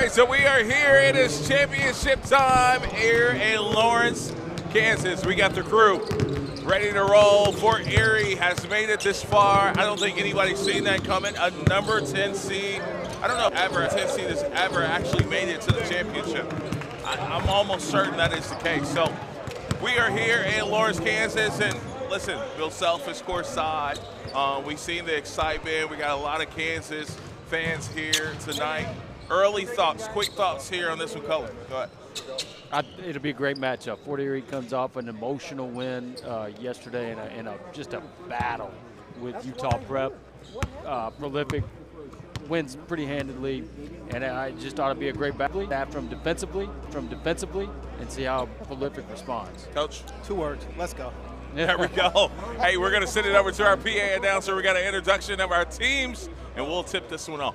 right, so we are here. It is championship time here in Lawrence, Kansas. We got the crew ready to roll. Fort Erie has made it this far. I don't think anybody's seen that coming. A number 10 seed. I don't know if ever a 10 seed has ever actually made it to the championship. I'm almost certain that is the case. So we are here in Lawrence, Kansas, and listen, Bill Self is courtside. We've seen the excitement. We got a lot of Kansas fans here tonight. Early thoughts, quick thoughts here on this one, Cullen. Go ahead. It'll be a great matchup. Fort Erie comes off an emotional win yesterday in just a battle with Utah Prep. Prolific, wins pretty handedly, and I just thought it'd be a great battle from defensively, and see how Prolific responds. Coach? 2 words. Let's go. There we go. Hey, we're going to send it over to our PA announcer. We got an introduction of our teams, and we'll tip this one off.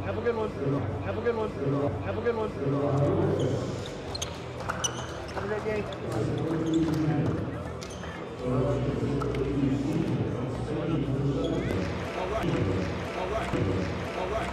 Have a good one. Have a good one. Have a good one. Have a great game. All right. All right. All right.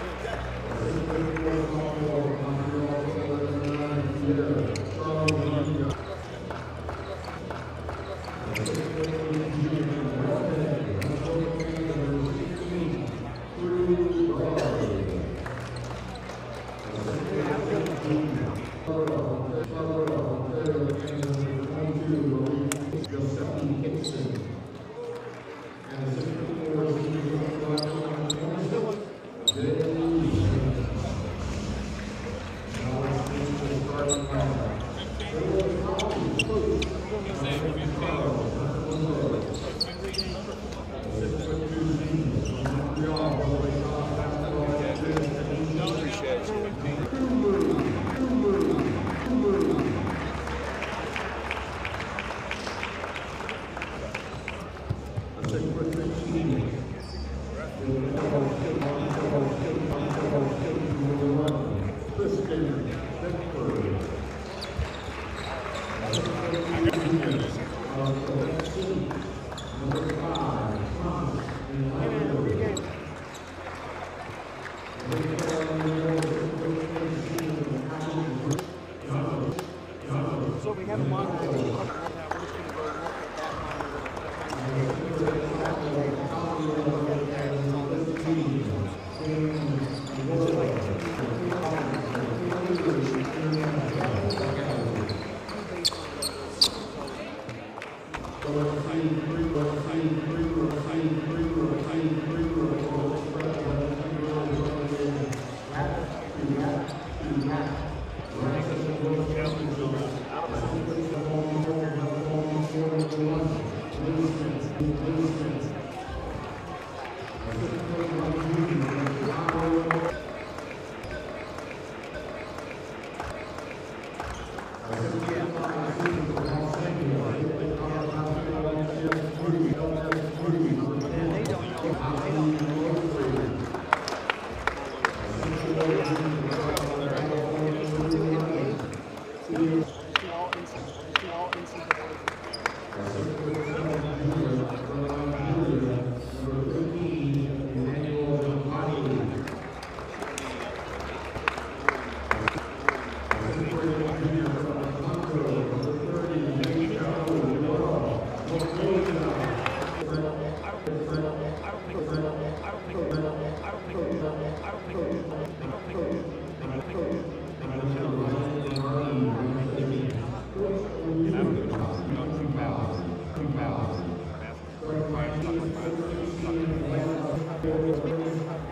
So we have a monitor.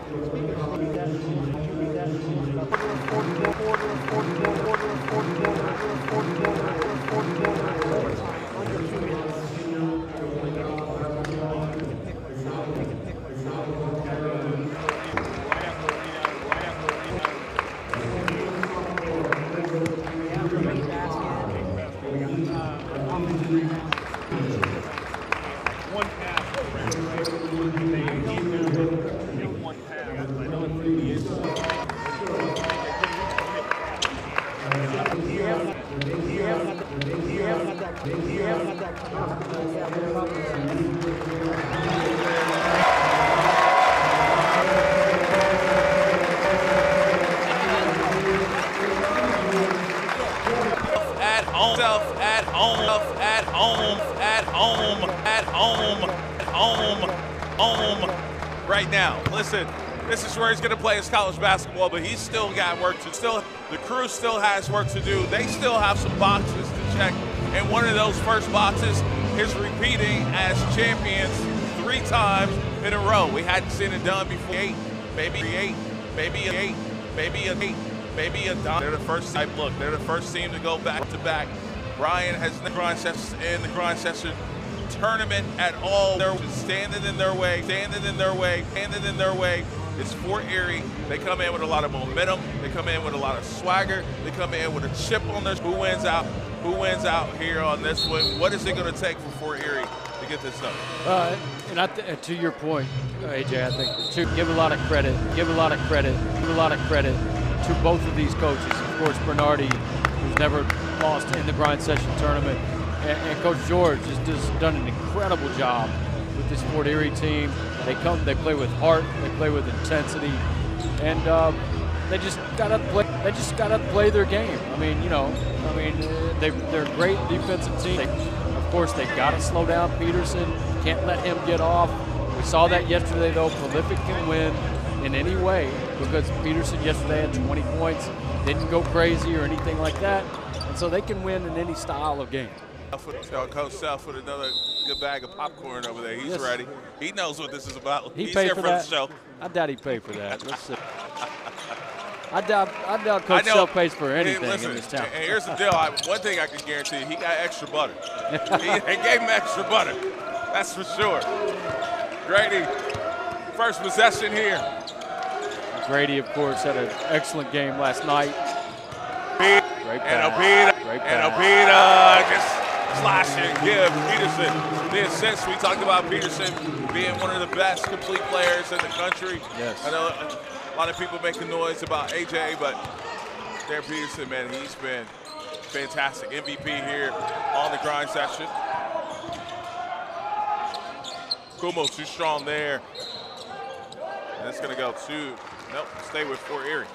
We're just going to go look at that Order of 40 Home right now. Listen, this is where he's going to play his college basketball, but he's still got work to do. The crew still has work to do. They still have some boxes to check, and one of those first boxes is repeating as champions 3 times in a row. We hadn't seen it done before. 8, maybe 8, maybe 8, maybe a 8, maybe a dime. They're the first type look. They're the first team to go back to back. Brian has the grind session tournament at all. They're standing in their way. It's Fort Erie. They come in with a lot of momentum. They come in with a lot of swagger. They come in with a chip on their. Who wins out? Who wins out here on this one? What is it going to take for Fort Erie to get this done? And to your point, AJ, I think to give a lot of credit to both of these coaches. Of course, Bernardi, who's never lost in the grind session tournament, and Coach George has just done an incredible job with this Fort Erie team. They play with heart, they play with intensity, and they just gotta play their game. They're a great defensive team. Of course, they gotta slow down Peterson. Can't let him get off. We saw that yesterday, though. Prolific can win in any way because Peterson yesterday had 20 points, didn't go crazy or anything like that, and so they can win in any style of game. Coach Self with another good bag of popcorn over there. He's ready. He knows what this is about. He He's paid here for for that. the show. I doubt he paid for that. Let's see. I doubt Coach Self pays for anything in this town. And here's the deal. One thing I can guarantee you, he got extra butter. They gave him extra butter. That's for sure. Grady, first possession here. Grady, of course, had an excellent game last night. And Obita just slash and give Peterson the assist. We talked about Peterson being one of the best complete players in the country. Yes. I know a lot of people making noise about AJ, but Derek Peterson, man, he's been fantastic. MVP here on the grind session. Kumo too strong there. And it's gonna go to, nope, stay with Fort Erie.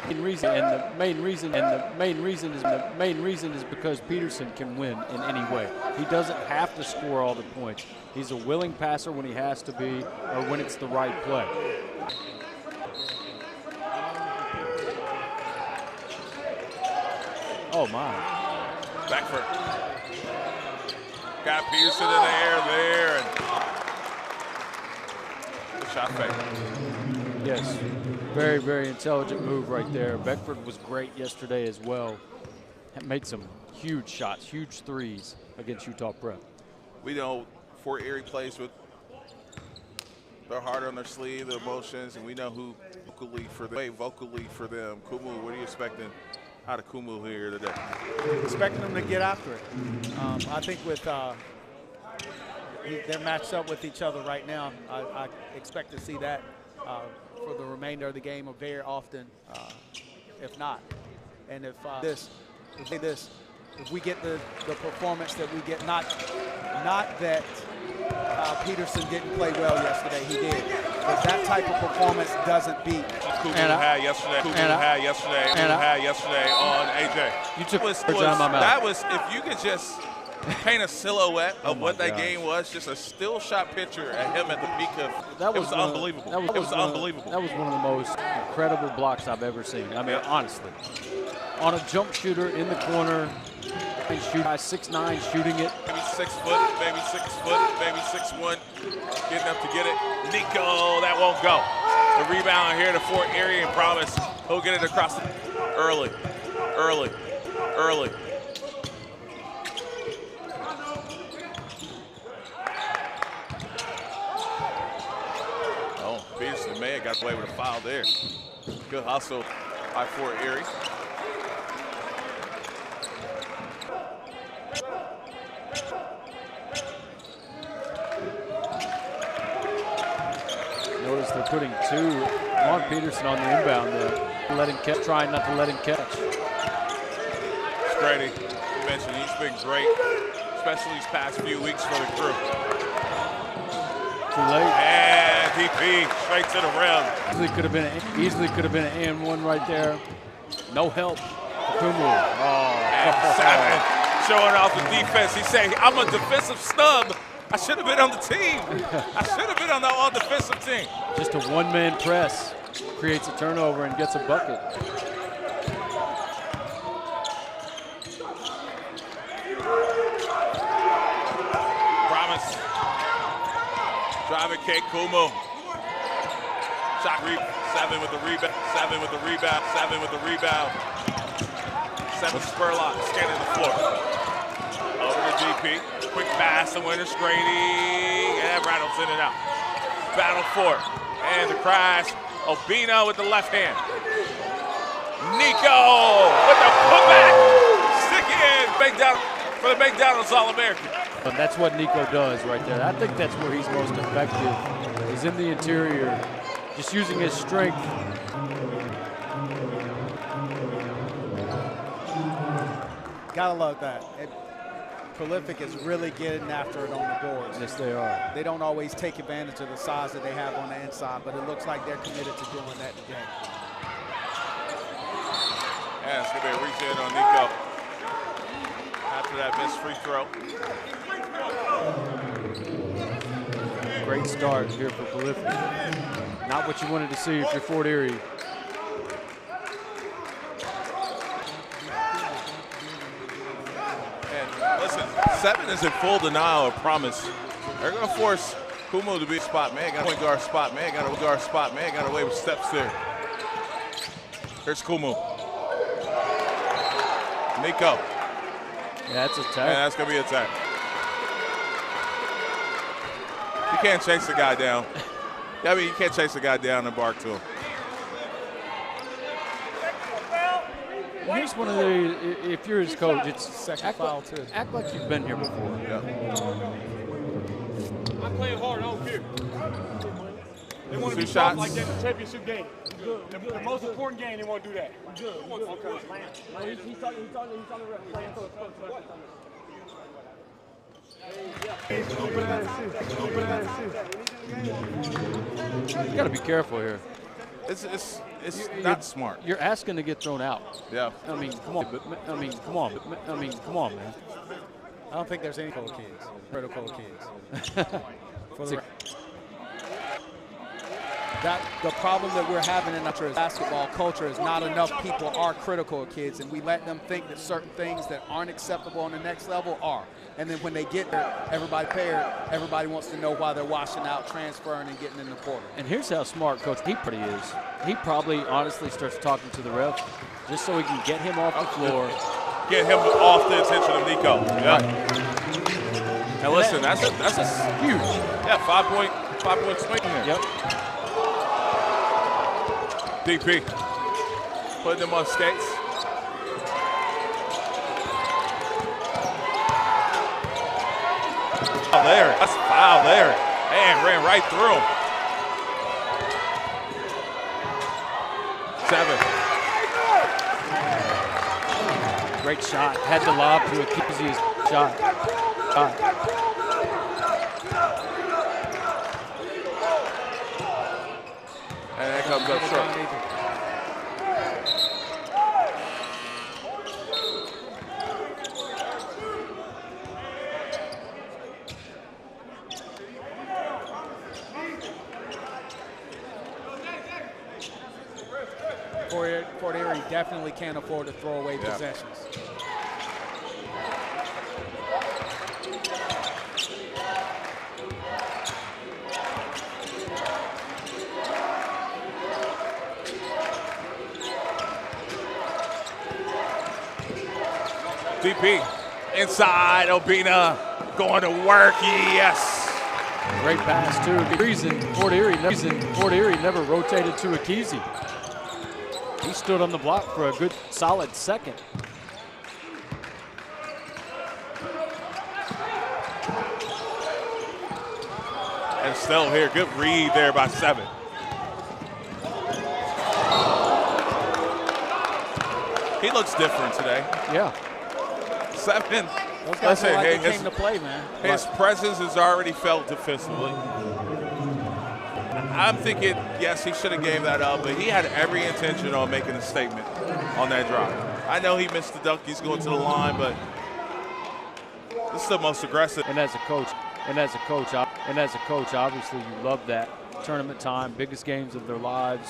The main reason is because Peterson can win in any way. He doesn't have to score all the points. He's a willing passer when he has to be or when it's the right play. Oh my. Beckford. Got Peterson in the air there. And good shot fake. Yes. Very, very intelligent move right there. Beckford was great yesterday as well. Made some huge shots, huge threes against Utah Prep. We know Fort Erie plays with their heart on their sleeve, their emotions, and we know who vocally for them. Kumu, what are you expecting out of Kumu here today? Expecting them to get after it. I think with they're matched up with each other right now. I expect to see that for the remainder of the game or very often, if not. And if we get the performance that we get, not that Peterson didn't play well yesterday, he did. But that type of performance doesn't beat. Kumu had yesterday on AJ. You took words out of my mouth. That was, if you could just paint a silhouette of what that game was, just a still shot picture of him at the peak of, it was unbelievable. It was unbelievable. That was one of the most incredible blocks I've ever seen. I mean, honestly. On a jump shooter in the corner, and shoot by 6'9", shooting it. Maybe 6 foot, maybe 6 foot, maybe 6'1", getting up to get it. Nico, that won't go. The rebound here to Fort Erie, and promise he'll get it across the early. Oh, Peterson may have got away with a foul there. Good hustle by Fort Erie. Notice they're putting two on Peterson on the inbound there. Trying not to let him catch. Grady, you mentioned he's been great, especially these past few weeks for the crew. Too late. And DP straight to the rim. Easily could have been an and one right there. No help. Kumu. And Savin showing off the defense. He's saying, I'm a defensive snub. I should have been on the team. I should have been on the all-defensive team. Just a one-man press creates a turnover and gets a bucket. Promise. Driving K. Kumu. Shot Savin with the rebound. Savin with the rebound. Savin with the rebound. Savin Spurlock scanning the floor. Over to DP. Quick pass to Winters Grady. And rattles in and out. Battle for it. And the crash. Obina with the left hand. Nico with the putback. Stick in. For the McDonald's All-American. And that's what Nico does right there. I think that's where he's most effective. He's in the interior, just using his strength. Gotta love that. Prolific is really getting after it on the boards. Yes, they are. They don't always take advantage of the size that they have on the inside, but it looks like they're committed to doing that today. Yeah, it's going to be a reach in on Nico after that missed free throw. Great start here for Prolific. Not what you wanted to see if you're Fort Erie. Listen, Savin is in full denial of promise. They're going to force Kumu to be a spot man. Got a point guard spot man. Got a guard spot man. Got away with steps there. Here's Kumu. Nico. Yeah, that's a tag. And that's going to be a tag. You can't chase the guy down. I mean, you can't chase the guy down and bark to him. Here's one of the, if you're his coach, it's second foul too. Act like you've been here before. Yeah. I'm playing hard, I don't care. They want to be shots. like that in the championship game. The most important game, they want to do that. You got to be careful here. It's not smart. You're asking to get thrown out. Yeah. I mean, come on. Come on, man. I don't think there's any critical kids. The problem that we're having in our basketball culture is not enough people are critical of kids, and we let them think that certain things that aren't acceptable on the next level are. And then when they get there, everybody wants to know why they're washing out, transferring, and getting in the portal. And here's how smart Coach Heapert is. He probably honestly starts talking to the ref just so he can get him off the floor. Get him off the attention of Nico. Yeah. Right. And listen, that's a huge. Yeah, 5 point swing here. Yep. DP putting them on skates. Foul there. That's a foul there. And ran right through him. 7. Great shot. Had the lob to Akizi's shot. And that comes up short. Fort Erie definitely can't afford to throw away possessions. DP inside, Obina going to work, yes. Great pass too. The reason Fort Erie never rotated to Akizi. He stood on the block for a good solid second. And still here, good read there by 7. He looks different today. Yeah. 7. Those guys feel like they his, came to play, man. his presence is already felt defensively. I'm thinking, yes, he should have gave that up, but he had every intention on making a statement on that drive. I know he missed the dunk. He's going to the line, but this is the most aggressive. And as a coach, obviously you love that. Tournament time, biggest games of their lives.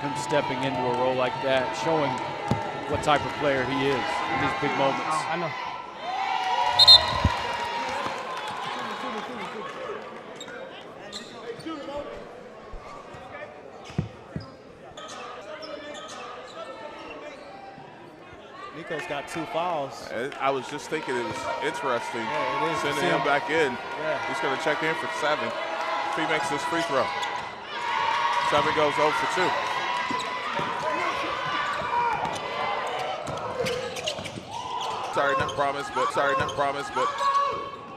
Him stepping into a role like that, showing what type of player he is in these big moments. I know. Nico's got 2 fouls. I was just thinking it was interesting. Yeah, it is. Sending him back in. Yeah. He's going to check in for 7. If he makes this free throw. 7 goes 0 for 2. Sorry, not promise, but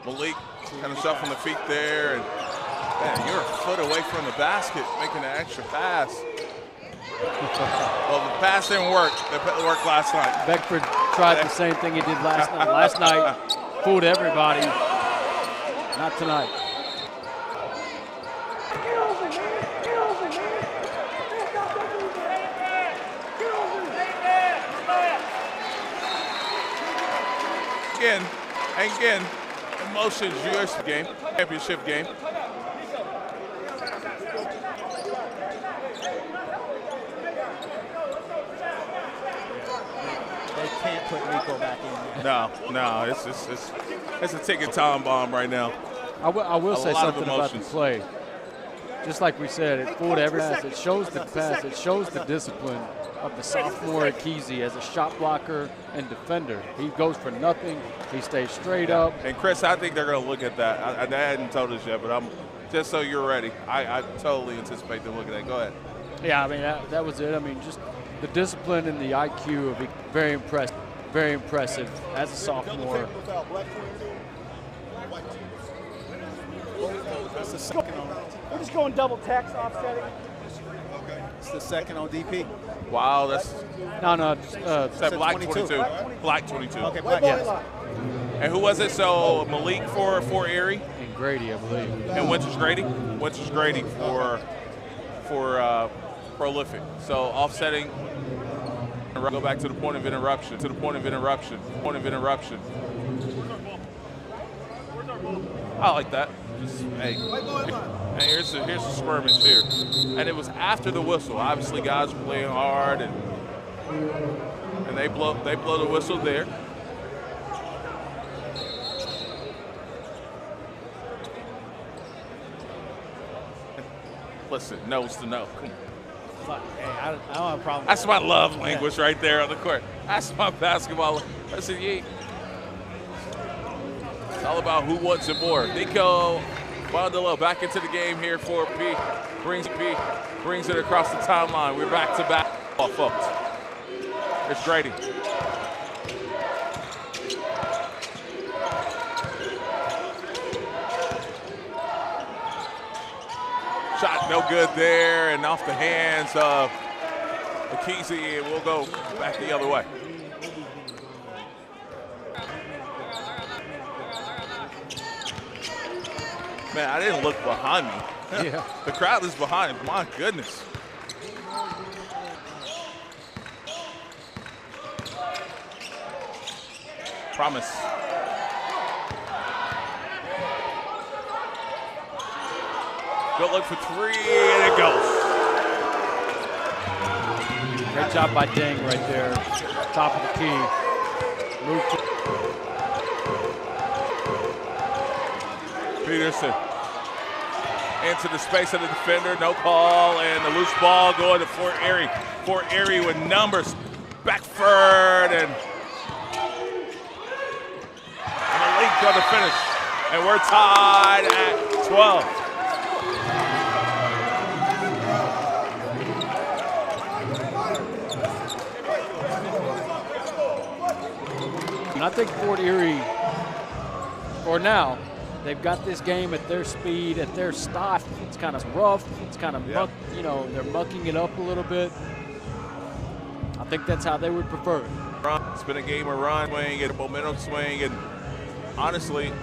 Malik kind of shuffling the feet there. And man, you're a foot away from the basket, making an extra pass. Well, the pass didn't work. It worked last night. Beckford tried the same thing he did last night. Last night, fooled everybody. Not tonight. Again, emotions, US game, championship game. They can't put Nico back in there. No, it's a ticking time bomb right now. I will say lot of something about the emotions. play. Just like we said, it fooled every pass. It shows the pass. It shows the discipline of the sophomore at Kesey as a shot blocker and defender. He goes for nothing. He stays straight up. And Chris, I think they're going to look at that. I hadn't told us yet, but I'm just so you're ready. I totally anticipate them looking at it. Go ahead. Yeah, I mean, that was it. I mean, just the discipline and the IQ of it, very impressed. Very impressive as a sophomore. That's the second on. We're just going double text offsetting. It's the second on DP. Wow, that's No. that black 22. Black 22. Okay, Yes. And who was it? So Malik for Erie And Grady, I believe. and Winters Grady. Winters Grady for Prolific. So offsetting. Go back to the point of interruption. I like that. Just, hey, here's the skirmish here, and it was after the whistle. Obviously, guys were playing hard, and they blow the whistle there. Listen, no's to no. Hey, I don't have a problem. That's my love language right there on the court. That's my basketball. Listen, it's all about who wants it more. Nico Bondolo back into the game here for P. Brings it across the timeline. We're back to back, folks. It's Grady. Shot no good there, and off the hands of Kesey, and we'll go back the other way. Man, I didn't look behind me. Yeah. The crowd is behind. My goodness. Promise. Good look for 3, and it goes. Great job by Deng right there. Top of the key. Move Peterson into the space of the defender. No call, and the loose ball going to Fort Erie. Fort Erie with numbers. Beckford and Malik on the finish. And we're tied at 12. And I think Fort Erie, for now, they've got this game at their speed, at their style. It's kind of rough. It's kind of, they're mucking it up a little bit. I think that's how they would prefer it. It's been a game of run, swing, and momentum swing, and honestly,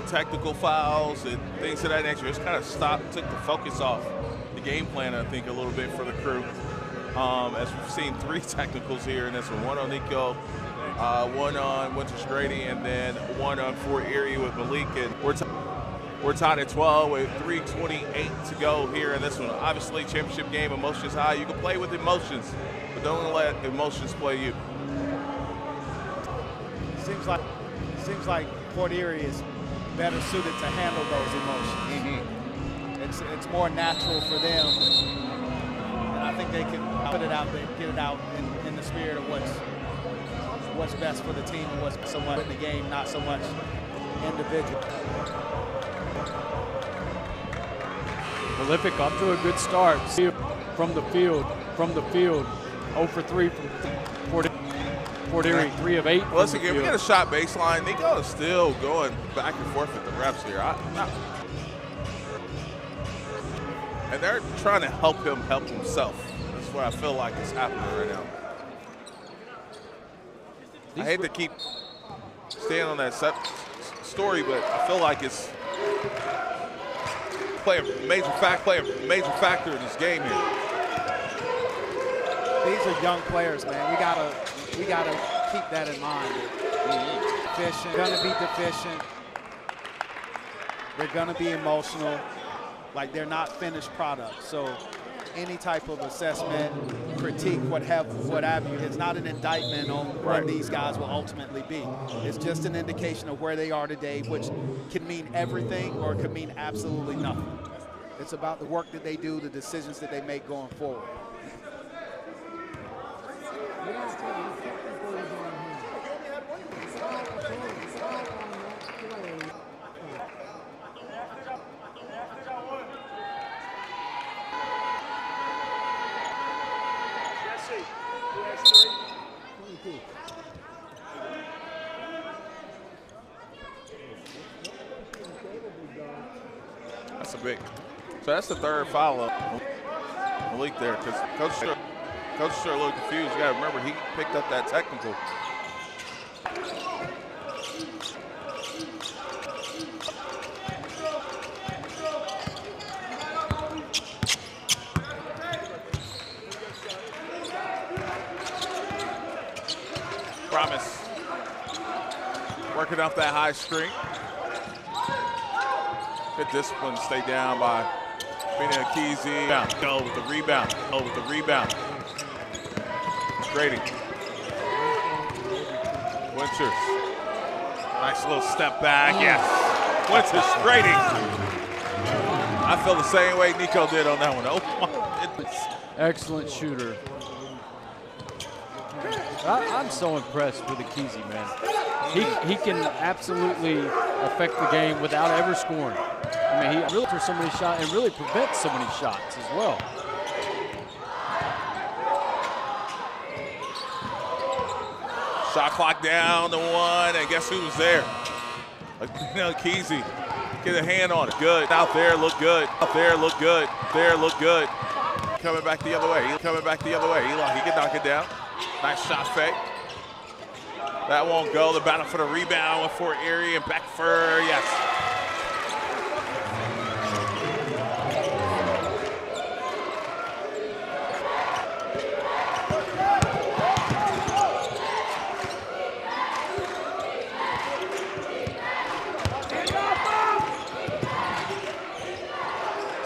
technical fouls and things of that nature. It's kind of took the focus off the game plan, I think, a little bit for the crew. As we've seen 3 technicals here in this one on Nico, one on Winters Grady, and then one on Fort Erie with Malik. And we're tied at 12 with 3:28 to go here in this one. Obviously, championship game, emotions high. You can play with emotions, but don't let emotions play you. Seems like Fort Erie is better suited to handle those emotions. It's more natural for them, and I think they can put it out there, get it out in the spirit of what's best for the team and what's so much in the game, not so much individual. Prolific off to a good start. From the field. 0 for 3 from Fort Erie, 3 of 8. Well, listen, again, we got a shot baseline. Nico is still going back and forth with the reps here. And they're trying to help him help himself. That's what I feel like is happening right now. I hate to keep staying on that story, but I feel like it's play a major factor in this game here. These are young players, man. We gotta keep that in mind. Deficient, gonna be deficient. They're gonna be emotional, like they're not finished products. So any type of assessment, critique, what have you, it's not an indictment on where these guys will ultimately be. It's just an indication of where they are today, which can mean everything or it could mean absolutely nothing. It's about the work that they do, the decisions that they make going forward. That's a big. So that's the 3rd foul of Malik there, because Coach is a little confused. You got to remember, he picked up that technical. Promise. Working off that high screen. Good discipline to stay down by Bina Akizi. Go with the rebound. Grady. Winters. Nice little step back. Yes. Winters, Grady. I feel the same way Nico did on that one. Oh my goodness. Excellent shooter. I'm so impressed with Akizi, man. He can absolutely affect the game without ever scoring. I mean, he really throws so many shots and really prevents so many shots as well. Shot clock down to 1, and guess who was there? Akizi. Get a hand on it. Good. Out there, look good. There, look good. Coming back the other way. He can knock it down. Nice shot fake. That won't go. The battle for the rebound with Fort Erie and Beckford. Yes.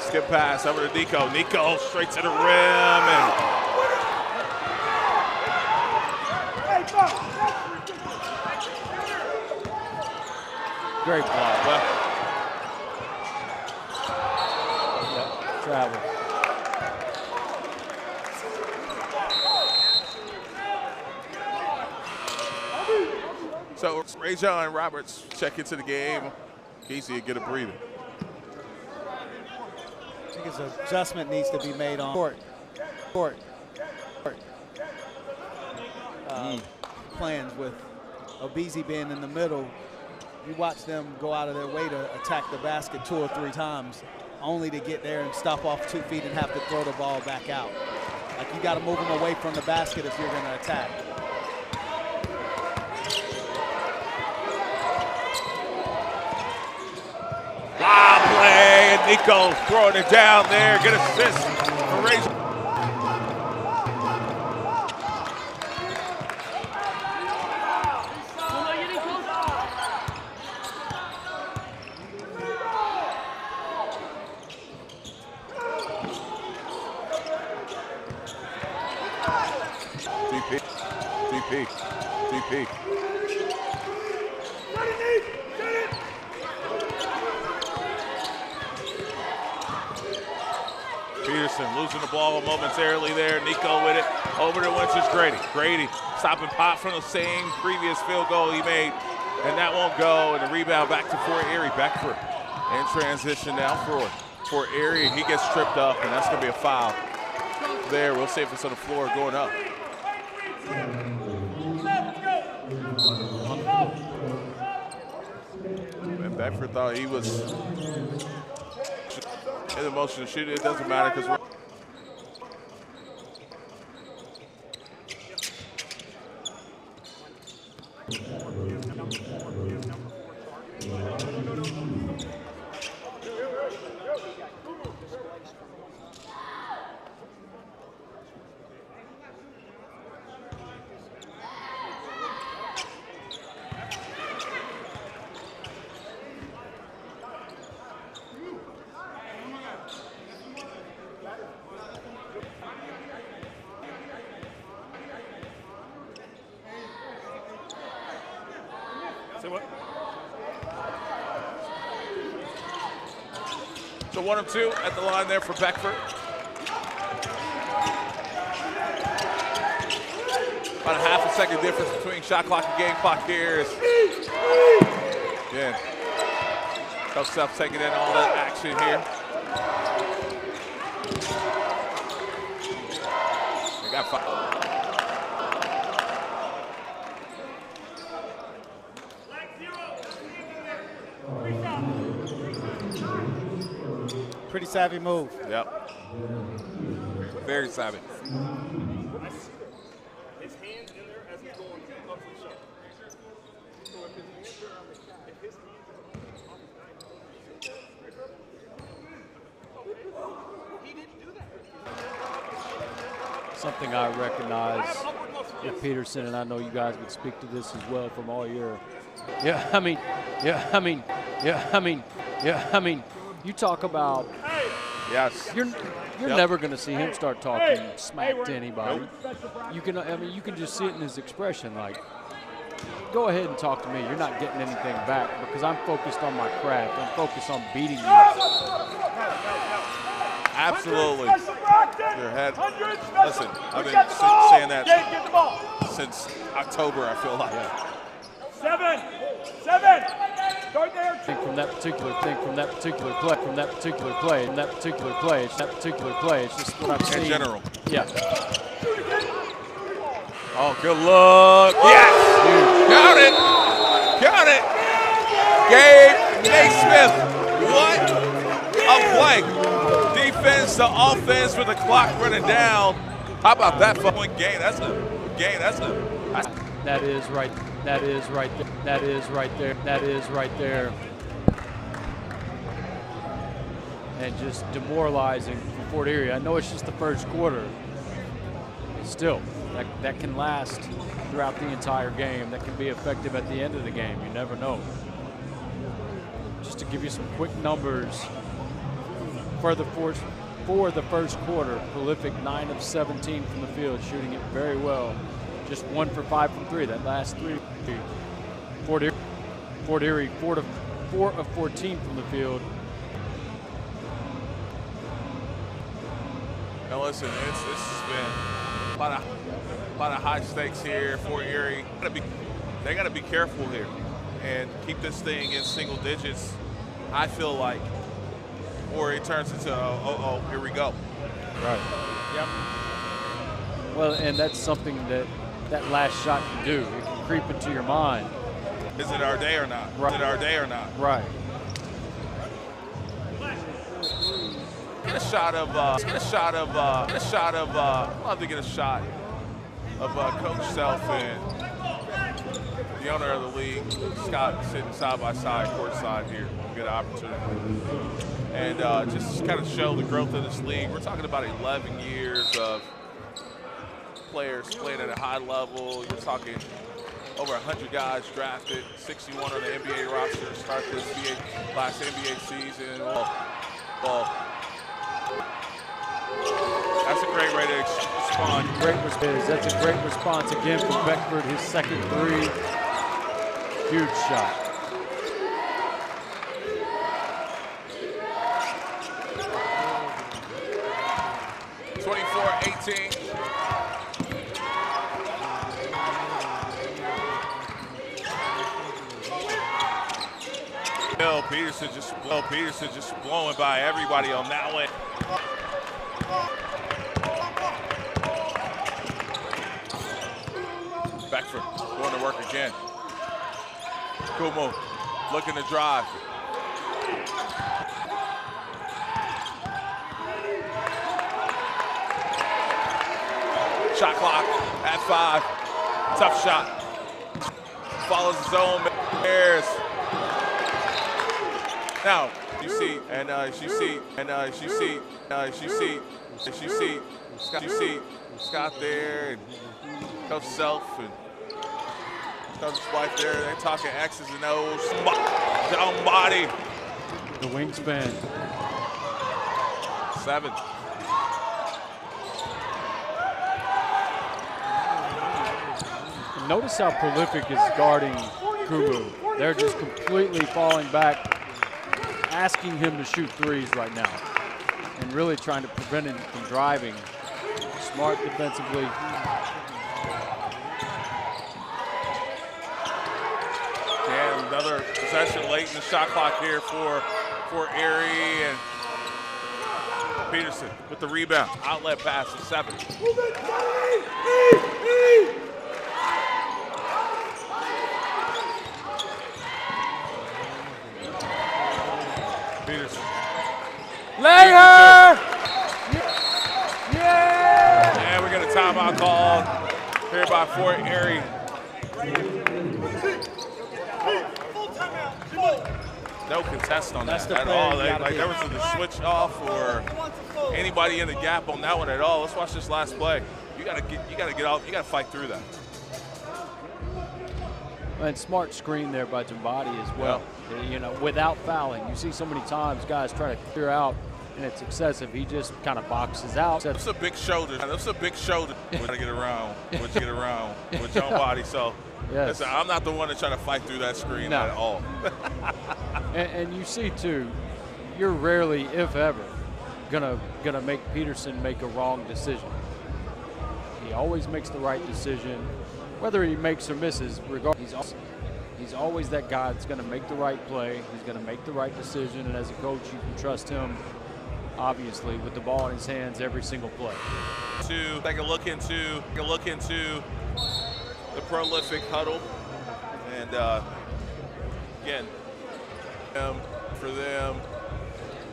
Skip pass over to Nico. Nico straight to the rim. And great block. well, Travel. so Rajon Roberts check into the game. Casey get a breather. I think an adjustment needs to be made on court. Plans with Obizi being in the middle. You watch them go out of their way to attack the basket 2 or 3 times, only to get there and stop off 2 feet and have to throw the ball back out. Like, you got to move them away from the basket if you're going to attack. Wow play, and Nico throwing it down there. Good assist for Razor. DP. Peterson losing the ball momentarily there. Nico with it. Over to Winston's Grady. Grady stopping pop from the same previous field goal he made. And that won't go. And the rebound back to Fort Erie. Beckford in transition now for Erie. He gets tripped up, and that's going to be a foul there. We'll see if it's on the floor going up. And Beckford thought he was in the motion to shoot. It doesn't matter because we're so 1 of 2 at the line there for Beckford. About a half a second difference between shot clock and game clock here. Yeah. Coach Self taking in all that action here. They got 5. Pretty savvy move. Yep. Very savvy. His hands in there as he's going up the shot. So if his hands are if his hands are he didn't do that. Something I recognize with Peterson, and I know you guys would speak to this as well from all your. You talk about. Yes. You're never going to see him start talking smack to anybody. You can, you can just see it in his expression. Like, go ahead and talk to me. You're not getting anything back because I'm focused on my craft. I'm focused on beating you. Absolutely. Your head. Listen, I've been saying that since October, I feel like. Yeah. 7. Start there. From that particular play, it's just what I've seen. In general. Yeah. Oh, good look. Yes! Count it! Gabe Naismith. What a play. Defense to offense with the clock running down. How about that fucking game? That's a game. That is right there. And just demoralizing for Fort Erie. I know it's just the first quarter. Still, that can last throughout the entire game. That can be effective at the end of the game. You never know. Just to give you some quick numbers for the first quarter, prolific 9 of 17 from the field, shooting it very well. Just 1 for 5 from 3. That last 3. Fort Erie 4 of 14 from the field. Now listen, this has been a lot of high stakes here for Erie. They got to be careful here and keep this thing in single digits. I feel like, or it turns into here we go. Right. Yep. Well, and that's something that last shot can do. It can creep into your mind. Is it our day or not? Right. Is it our day or not? Right. get a shot of. Let's get a shot of. Get a shot of. I'd love to get a shot of Coach Self and the owner of the league, Scott, sitting side by side, courtside here. Good opportunity, and just kind of show the growth of this league. We're talking about 11 years of players playing at a high level. You're talking over 100 guys drafted, 61 on the NBA roster to start this last NBA season. Well, that's a great way to respond. Great response. That's a great response again from Beckford. His second three. Huge shot. (24-18). Peterson just blowing by everybody on that one. Beckford going to work again. Kumu looking to drive. Shot clock at 5. Tough shot. Follows his own. Bears. Now you see, and you see Scott there, and Coach Self and Coach's wife there. They're talking X's and O's. Down body. The wingspan. 7. Notice how prolific is guarding Kumu. They're just completely falling back, asking him to shoot threes right now, and really trying to prevent him from driving. Smart defensively. And another possession late in the shot clock here for Erie, and Peterson with the rebound. Outlet pass to 7. Peterson. Later! Yeah! And we got a timeout called here by Fort Erie. No contest on that at all. There wasn't a switch off or anybody in the gap on that one at all. Let's watch this last play. You gotta get off. You gotta fight through that. And smart screen there by Jambadi as well. Yeah. You know, without fouling. You see so many times guys try to clear out and it's excessive. He just kind of boxes out. That's a big shoulder. That's a big shoulder. We gotta get around. With Jambadi. So yes. Listen, I'm not the one to try to fight through that screen at all. and you see too, you're rarely, if ever, gonna make Peterson make a wrong decision. He always makes the right decision. Whether he makes or misses, regardless, he's always that guy that's going to make the right play. He's going to make the right decision, and as a coach, you can trust him, obviously, with the ball in his hands every single play. To take a look into the prolific huddle, and again, for them,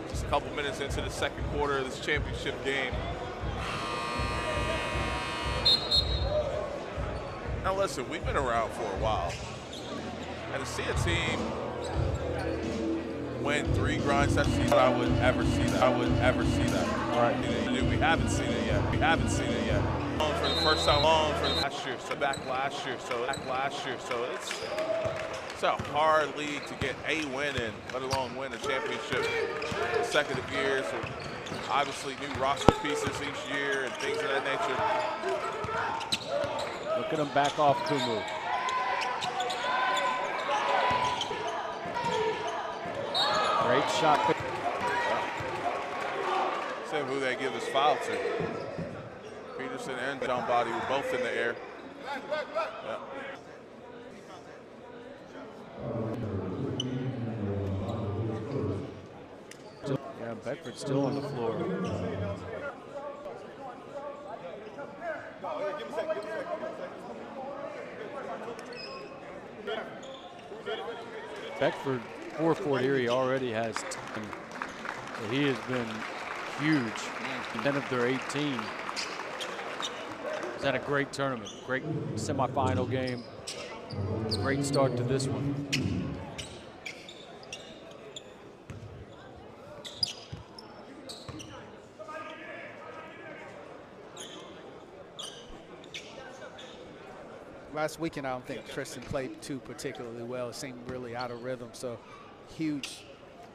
just a couple minutes into the second quarter of this championship game. Now listen, we've been around for a while, and to see a team win 3 grind sessions, I would ever see that. All right. We haven't seen it yet. For the first time last year. So it's a hard league to get a win in, let alone win a championship consecutive years. And obviously new roster pieces each year and things of that nature. Look at him back off Kumu. Great shot. See who they give this foul to. Peterson and Jambadi were both in the air. Yeah. Yeah, Beckford's still on the floor. Beckford for Fort Erie already has 10. So he has been huge. 10 of their 18. He's had a great tournament, great semifinal game. Great start to this one. Last weekend, I don't think Tristan played too particularly well. It seemed really out of rhythm. So huge.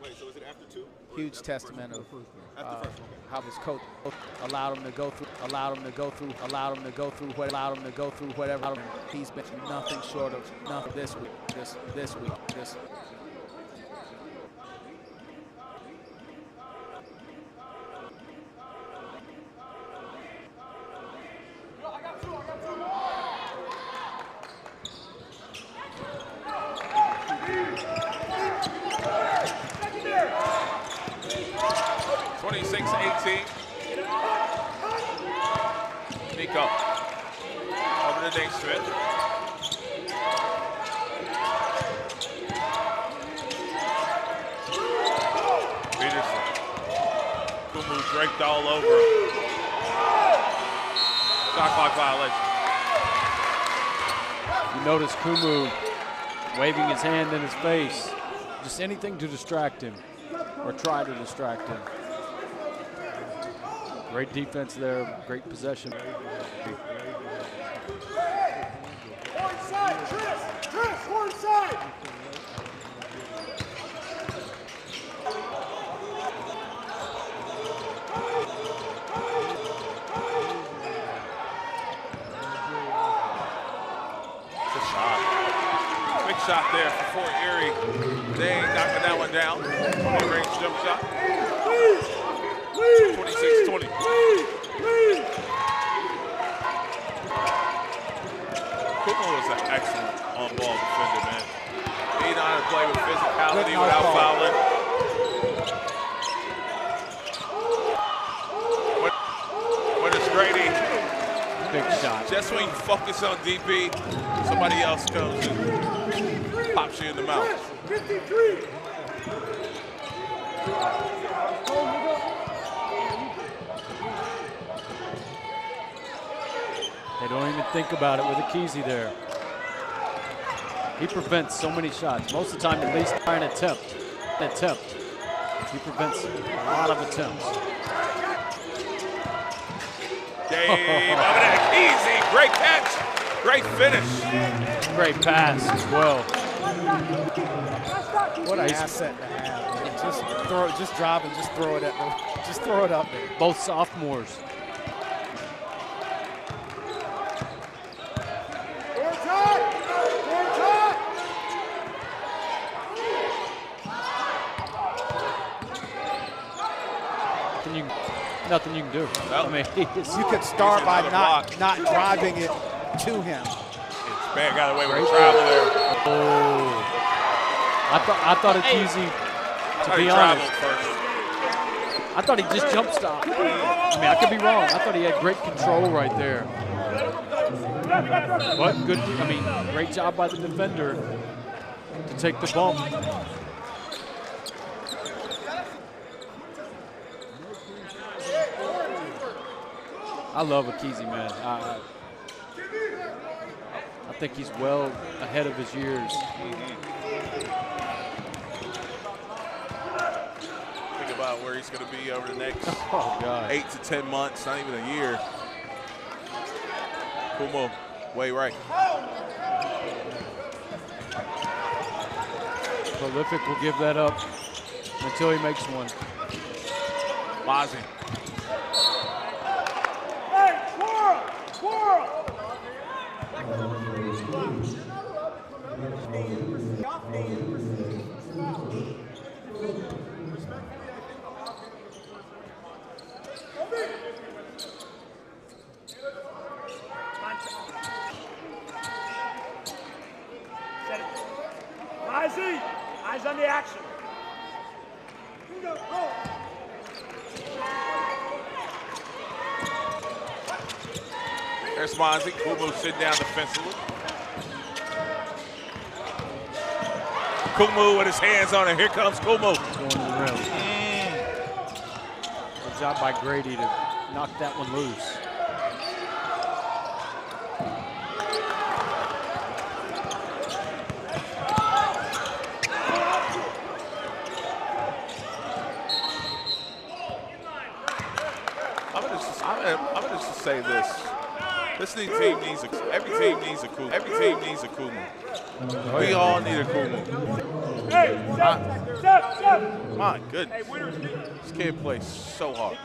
Wait, so is it after 2? Huge testament of how his coach allowed him to go through whatever. He's been nothing short of nothing this week. Nico. Over to Nate Smith. Peterson. Kumu draped all over. Shot clock violation. You notice Kumu waving his hand in his face. Just anything to distract him or try to distract him. Great defense there, great possession. One side, Tris, one side. Good shot. Big shot there for Fort Erie. They ain't knocking that one down. Mid-range jump shot. 26-20. Kumo was an excellent on-ball defender, man. He know how to play with physicality without fouling. When it's Grady, Big shot. just when you focus on DP, somebody else comes and pops you in the mouth. 53. They don't even think about it with Akizi there. He prevents so many shots. Most of the time, at least try an attempt. He prevents a lot of attempts. Dave, over to Akizi. Great catch. Great finish. Great pass as well. What an asset to have. Just drive and just throw it at them. Just throw it up there. Both sophomores. Nothing you can do. Well, I mean, You could start by not driving it to him. Man got away with a travel there. oh, I thought it's easy. To be honest, I thought he just jump stopped. I mean, I could be wrong. I thought he had great control right there. But good. I mean, great job by the defender to take the bump. I love Akizi, man. I think he's well ahead of his years. Think about where he's going to be over the next 8 to 10 months, not even a year. Kumo, way right. Prolific will give that up until he makes one. Mozzie. Eyes on the action. There's Mozzie. Kumu sitting down defensively. Kumu with his hands on it. Here comes Kumu. Going to the rim. job by Grady to knock that one loose. I'm gonna just say this. This team needs every team needs a Kuma. Every team needs a Kuma. We all need a Kuma. My goodness. This kid plays so hard.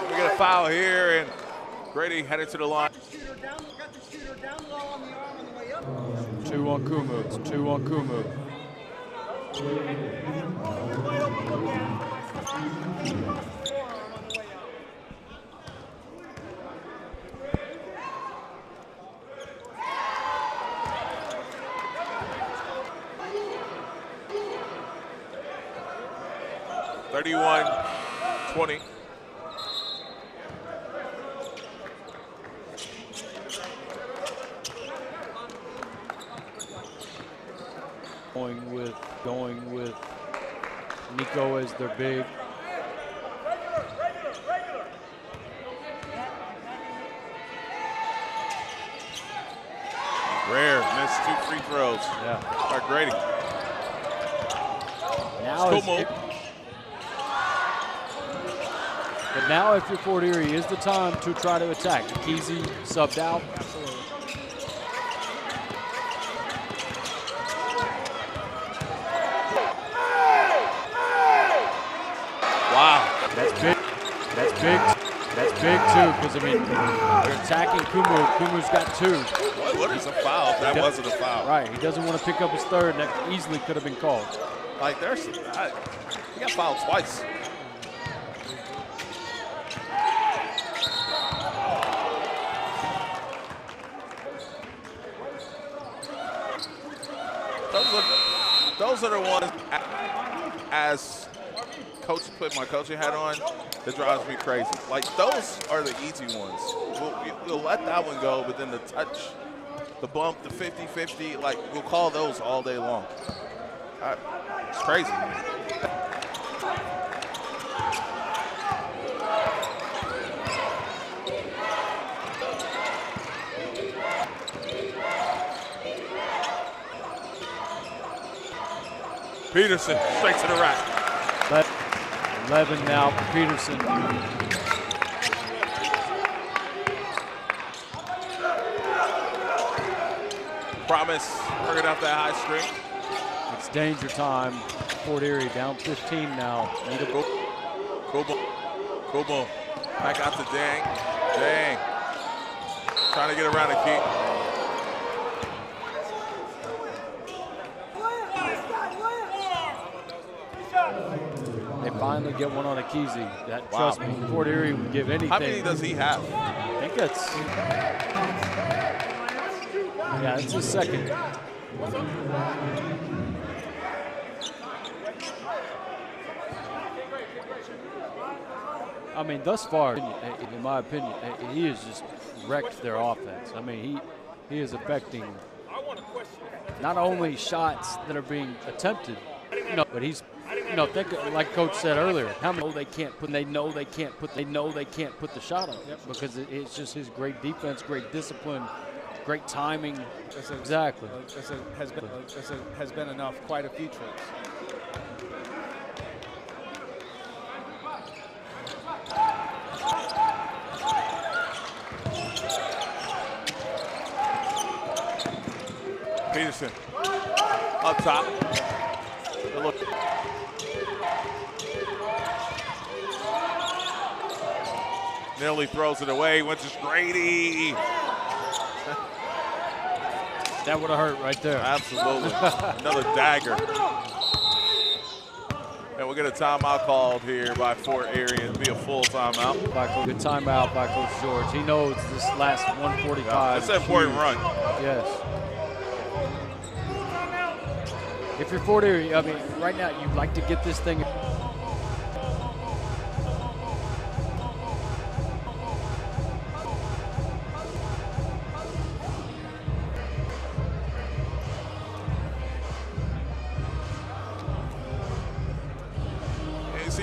We get a foul here, and Grady headed to the line. 2 on Kumu. It's 2 on Kumu. $31-20. Going with Nico as their big. Rare missed 2 free throws. Yeah. By Grady. But now if you're Fort Erie, is the time to try to attack. Kesey subbed out. Wow. That's big. That's big. That's big too, because I mean, they're attacking Kumu. Kumu's got 2. What is a foul? That wasn't a foul. Right. He doesn't want to pick up his 3rd. That easily could have been called. Like he got fouled twice. Those are the ones, as coach put my coaching hat on, that drives me crazy. Like, those are the easy ones. We'll let that one go, but then the touch, the bump, the 50-50, like, we'll call those all day long. It's crazy. Peterson straight to the rack. 11 now for Peterson. Promise working out that high string. It's danger time. Fort Erie down 15 now. Kumu. Back out to Dang. Dang. Trying to get around the key. They finally get one on a Kesey. That, trust me, Fort Erie would give anything. How many does he have? I think it's, yeah, it's his 2nd. I mean, thus far, in my opinion, he has just wrecked their offense. I mean, he is affecting not only shots that are being attempted, but he's, think like Coach said earlier, how many they know they can't put the shot on because it's just his great defense, great discipline, great timing. Exactly. Has been enough. Quite a few trips. Peterson up top. Look. Nearly throws it away. Went to Grady. That would have hurt right there. Absolutely. Another dagger. And we'll get a timeout called here by Fort Erie. It'll be a full timeout. Good timeout by Coach George. He knows this last 145. Yeah, it's an important run. Yes. If you're Fort Erie, I mean, right now you'd like to get this thing.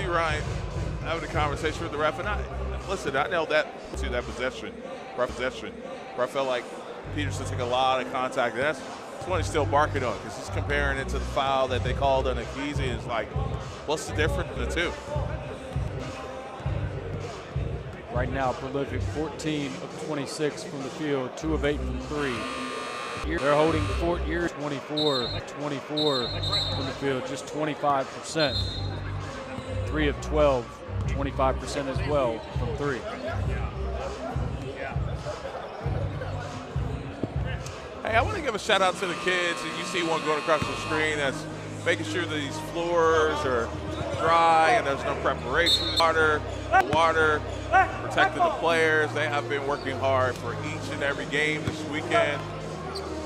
Ryan having a conversation with the ref, and I know that to that possession, where I felt like Peterson took a lot of contact, and that's what he's still barking on, because he's comparing it to the foul that they called on Akizi, and it's like, what's the difference in the two? Right now, Prolific 14 of 26 from the field, 2 of 8 from 3. They're holding Fort Erie 24 from the field, just 25%. 3 of 12, 25% as well from 3. Hey, I want to give a shout out to the kids, and you see one going across the screen that's making sure that these floors are dry and there's no preparation. Water, protecting the players. They have been working hard for each and every game this weekend,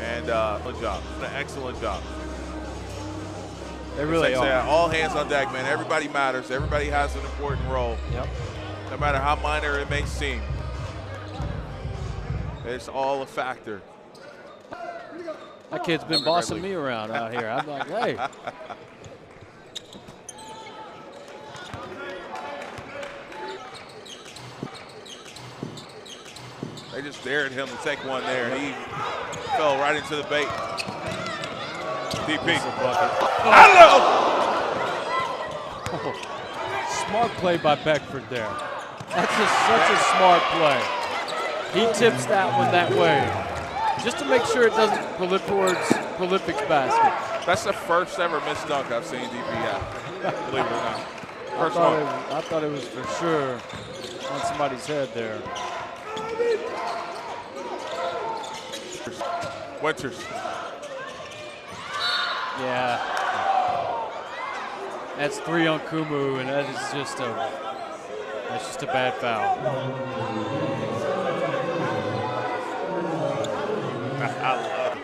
and good job, an excellent job. They really are. All hands on deck, man. Everybody matters. Everybody has an important role. Yep. No matter how minor it may seem, it's all a factor. That kid's been bossing me around out here. I'm like, hey. They just dared him to take one there, and he fell right into the bait. DP. Hello! Oh, smart play by Beckford there. That's such a smart play. He tips that one that way, just to make sure it doesn't pull it towards Prolific's basket. That's the first ever missed dunk I've seen DP have, believe it or not. First one. I thought it was for sure on somebody's head there. Winters. Yeah. That's 3 on Kumu, and that's just a bad foul. I love it.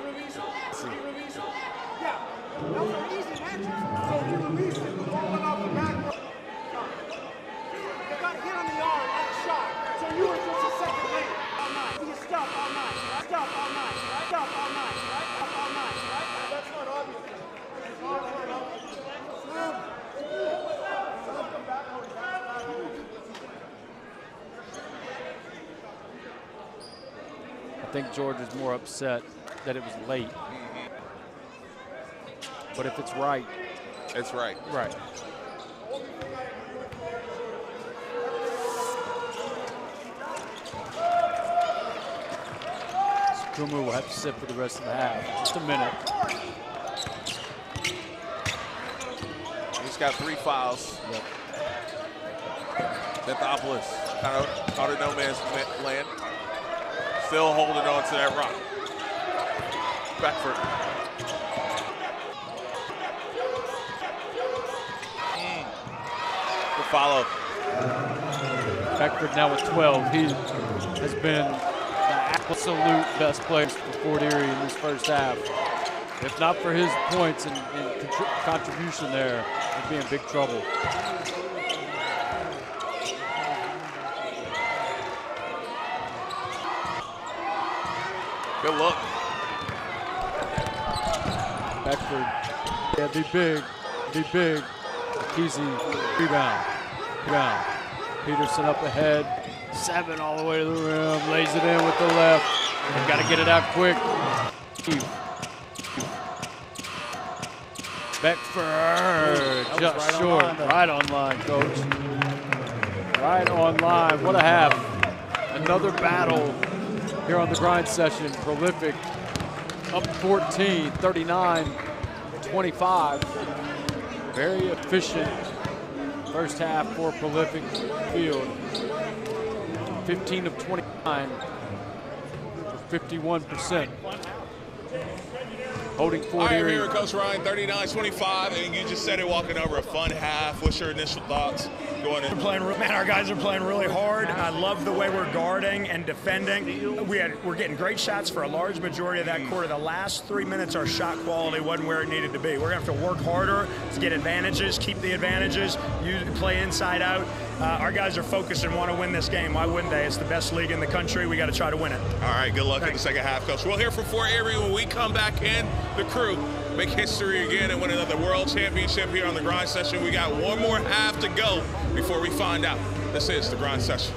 I think George is more upset that it was late. But if it's right. It's right. Right. So Kumu will have to sit for the rest of the half. Just a minute. He's got 3 fouls. Yep. Zethopoulos kind of out of no man's land. Still holding on to that rock. Beckford. Good follow. Beckford now with 12. He has been the absolute best player for Fort Erie in this first half. If not for his points and contribution there, he'd be in big trouble. Good look. Beckford, yeah, be big, be big. Easy rebound. Peterson up ahead, 7 all the way to the rim, lays it in with the left. They've got to get it out quick. Beckford, just short. Right on line, coach. Right on line. What a half. Another battle here on the grind session. Prolific up 14, 39-25. Very efficient first half for Prolific field. 15 of 29, 51%. Holding Fort Erie. Here, Coach Ryan, 39-25, and you just said it walking over a fun half. What's your initial thoughts going in? Man, our guys are playing really hard. I love the way we're guarding and defending. We're getting great shots for a large majority of that quarter. The last 3 minutes, our shot quality wasn't where it needed to be. We're going to have to work harder to get advantages, keep the advantages, play inside out, our guys are focused and want to win this game. Why wouldn't they? It's the best league in the country. We got to try to win it. All right, good luck in the second half, Coach. We'll hear from Fort Erie when we come back in. The Crew make history again and win another world championship here on the Grind Session. We got one more half to go before we find out. This is the Grind Session.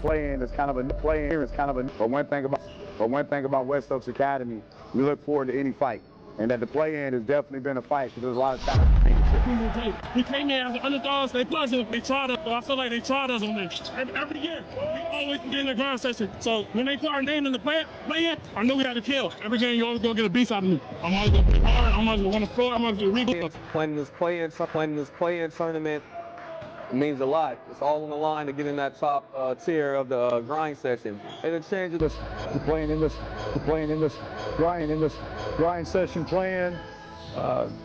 Play-in is kind of a but one thing about West Oaks Academy, we look forward to any fight, and that the play-in has definitely been a fight because there's a lot of time. We came in as the underdogs. They tried us. I feel like they tried us on this. Every year, we always get in the Grind Session. So when they put our name in the play-in, I knew we had to kill. Every game, you always gonna get a beast out of me. I'm always gonna play hard. I'm always gonna run the floor. I'm always gonna rebound. Playing this play-in tournament means a lot. It's all on the line to get in that top tier of the Grind Session. And it changes us. Playing in this Grind Session plan.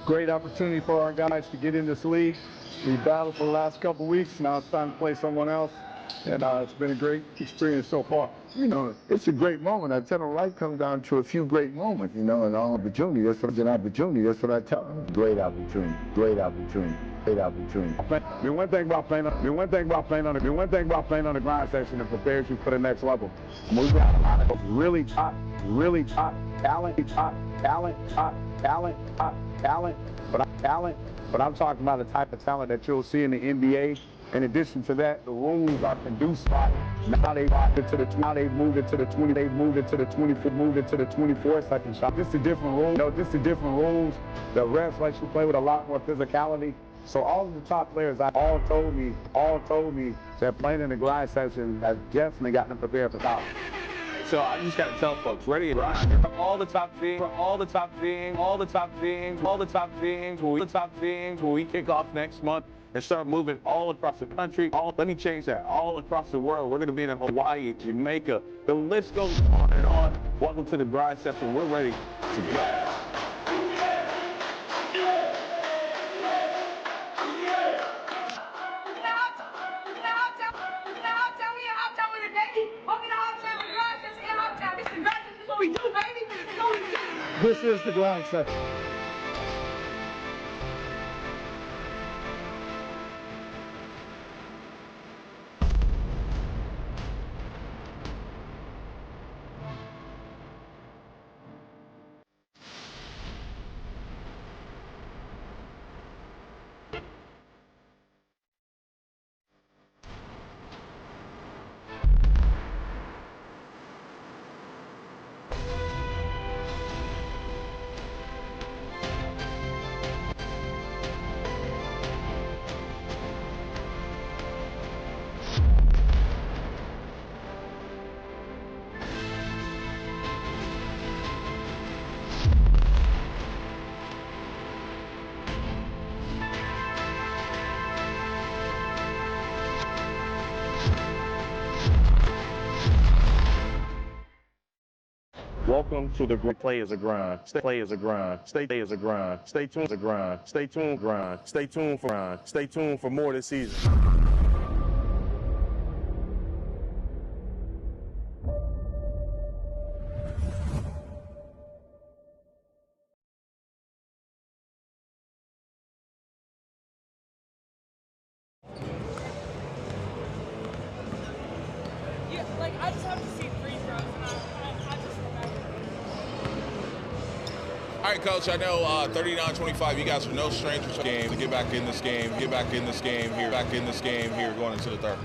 Great opportunity for our guys to get in this league. We battled for the last couple weeks. Now it's time to play someone else. And it's been a great experience so far. You know, it's a great moment. I tell them life comes down to a few great moments, you know, and all opportunity. That's what I tell them. Great opportunity. The one thing about playing on the Grind Session, it prepares you for the next level. We got a lot of really top talent. But I'm talking about the type of talent that you'll see in the NBA. In addition to that, the rules are conducive. Now they moved it to the 24-second shot. This is a different rule. This is different rules. The refs like to play with a lot more physicality. So all of the top players all told me that playing in the Grind Session has definitely gotten them prepared for college. So I just got to tell folks, ready to grind. All the top teams when we kick off next month and start moving all across the country. Let me change that. All across the world. We're going to be in Hawaii, Jamaica. The list goes on and on. Welcome to the Grind Session. We're ready to go. This is the Grind Session. Welcome to the play as a grind. Play as a grind. Stay as a grind. Stay tuned as a grind. Stay tuned, grind. Stay tuned for grind. Stay tuned for more this season. Yeah, like I just have to see free throws, and I just remember. All right, Coach, I know 39-25, you guys are no strangers to the game. To get back in this game, back in this game here, going into the third.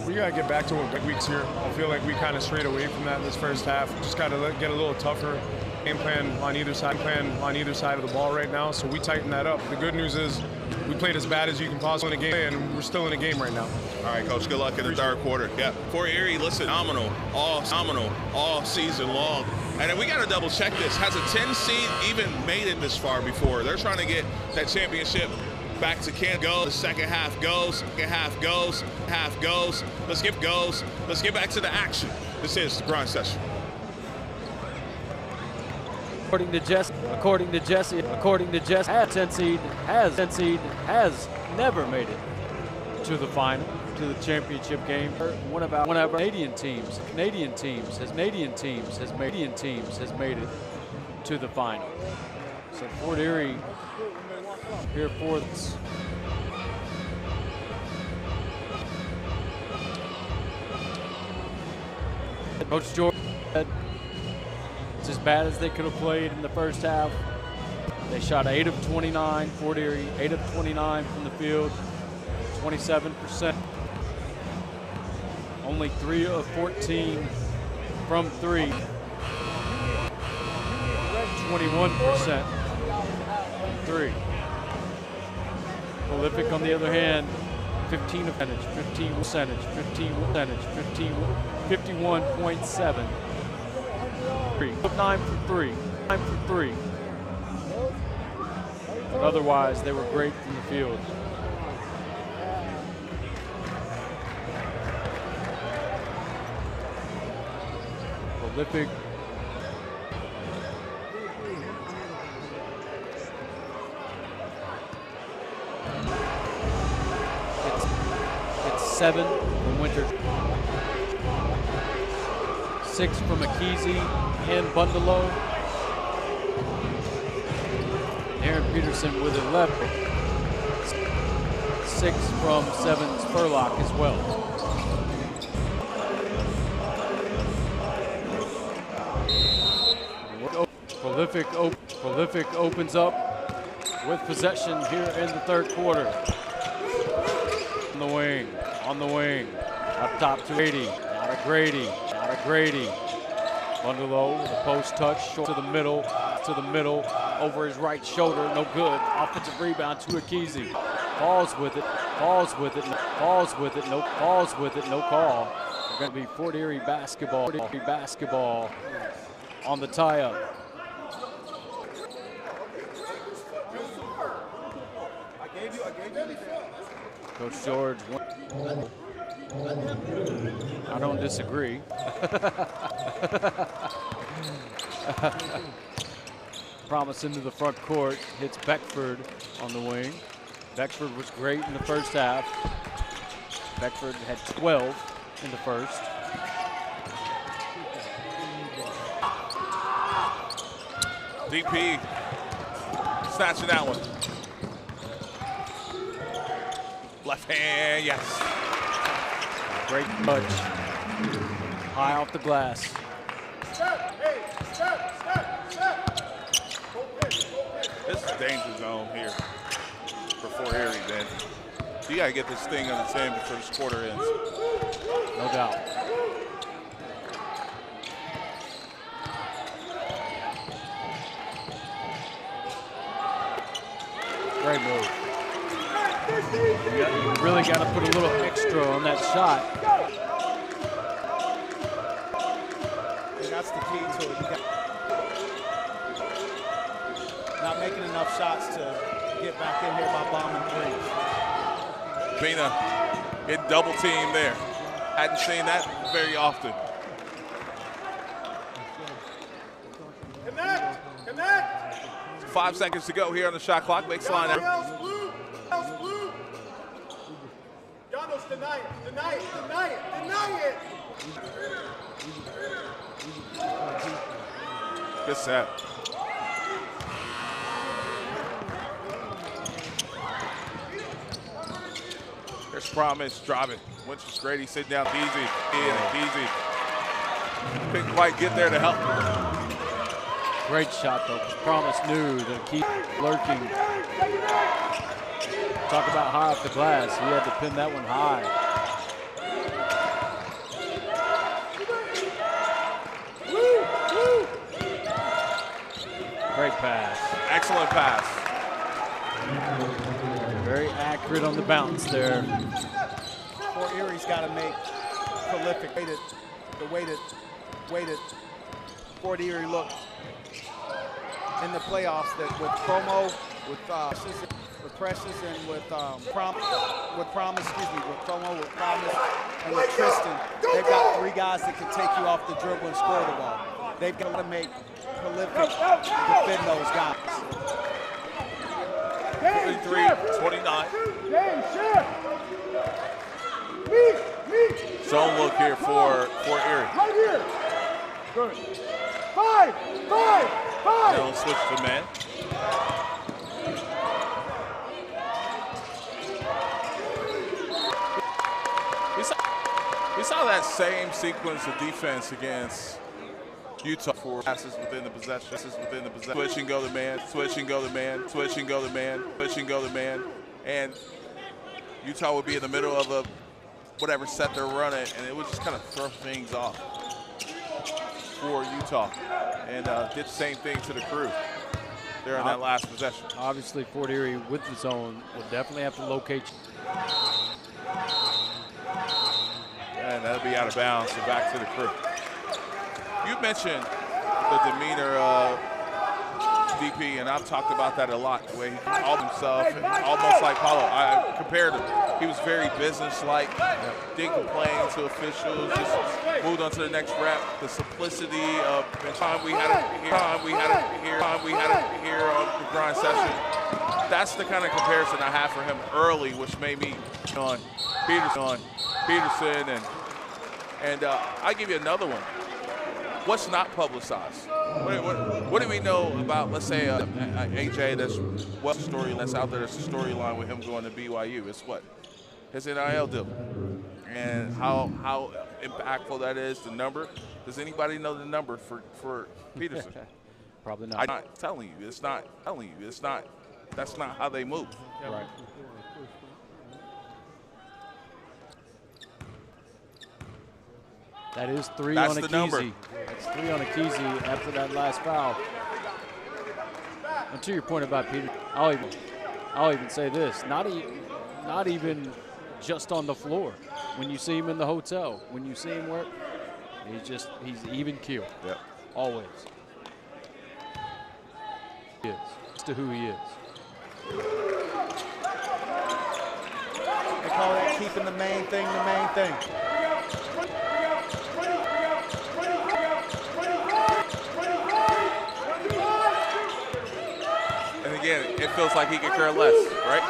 We got to get back to what weeks here. I feel like we kind of strayed away from that in this first half. Just got to get a little tougher. Game plan on either side of the ball right now, so we tighten that up. The good news is we played as bad as you can possibly in a game, and we're still in a game right now. All right, Coach, good luck in the third quarter. Yeah, for Erie, listen, phenomenal all season long. And then we got to double check this. Has a 10 seed even made it this far before? They're trying to get that championship back to can't go. The second half goes. Let's get back to the action. This is the grind session. According to Jesse, has 10 seed has never made it to the final, to the championship game. One of our Canadian teams has made it to the final. So Fort Erie here fourths. Coach George said it's as bad as they could have played in the first half. They shot 8 of 29, Fort Erie, 8 of 29 from the field, 27%. Only 3 of 14 from 3, 21% from 3. Prolific, on the other hand, 51.7. 9 for 3. But otherwise, they were great from the field. Prolific. It's 7 from Winter. 6 from McKeezy and Bundalo. Aaron Peterson with 11. 6 from 7 Spurlock as well. Prolific opens up with possession here in the third quarter. On the wing, up top to 80. Not a Grady. Bundalo with a post touch, short to the middle, over his right shoulder, no good. Offensive rebound to Akizi. Falls with it, no call. It's going to be Fort Erie basketball on the tie-up. Coach George, I don't disagree. Promise into the front court, hits Beckford on the wing. Beckford was great in the first half. Beckford had 12 in the first. DP snatching that one. Left hand, yes. Great touch. High off the glass. This is danger zone here for Fort Erie, man. You got to get this thing on its end before this quarter ends. No doubt. Great move. You really got to put a little extra on that shot. That's the key to it. Not making enough shots to get back in here by bombing threes. Pina getting double teamed there. Hadn't seen that very often. 5 seconds to go here on the shot clock. Baseline out. Giannis, deny it, deny it, deny it, deny it. Good set. There's Promise driving. Winch's Grady sitting down easy. Easy. Couldn't quite get there to help. Great shot, though. Promise knew to keep lurking. Talk about high off the glass. He had to pin that one high. Great pass. Excellent pass. Very accurate on the bounce there. Fort Erie's got to make prolific. The way that Fort Erie looked in the playoffs, that with Promo, with Precious, and with Promise, and with Tristan, they've got 3 guys that can take you off the dribble and score the ball. They've got to make prolific defend those guys. 23-29. Zone look here for Erie. Right here. Good. 5. They'll switch to man. We saw that same sequence of defense against Utah for passes within the possession. Switch and go to man, switch and go to man, switch and go to man, switch and go to man. And Utah would be in the middle of a whatever set they're running, and it would just kind of throw things off for Utah. And did the same thing to the Crew there in that last possession. Obviously, Fort Erie with the zone will definitely have to locate you. And that'll be out of bounds, so back to the Crew. You mentioned the demeanor of DP, and I've talked about that a lot, the way he called himself, and almost like Paulo. I compared him. He was very businesslike, didn't complain to officials, just moved on to the next rep. The simplicity of the time we had it here on the grind session. That's the kind of comparison I have for him early, which made me on Peterson, and I'll give you another one. What's not publicized? What do we know about, let's say, AJ, that's what story that's out there, that's a storyline with him going to BYU? It's what? His NIL deal. And how impactful that is, the number. Does anybody know the number for Peterson? Probably not. I'm not telling you. It's not. That's not how they move. Right. That is 3 on Akezi. That's 3 on Akezi after that last foul. And to your point about Peter, I'll even say this: not even just on the floor. When you see him in the hotel, when you see him work, he's even keel. Yep. Always. He is. As to who he is. They call that keeping the main thing the main thing. And again, it feels like he could care less, right?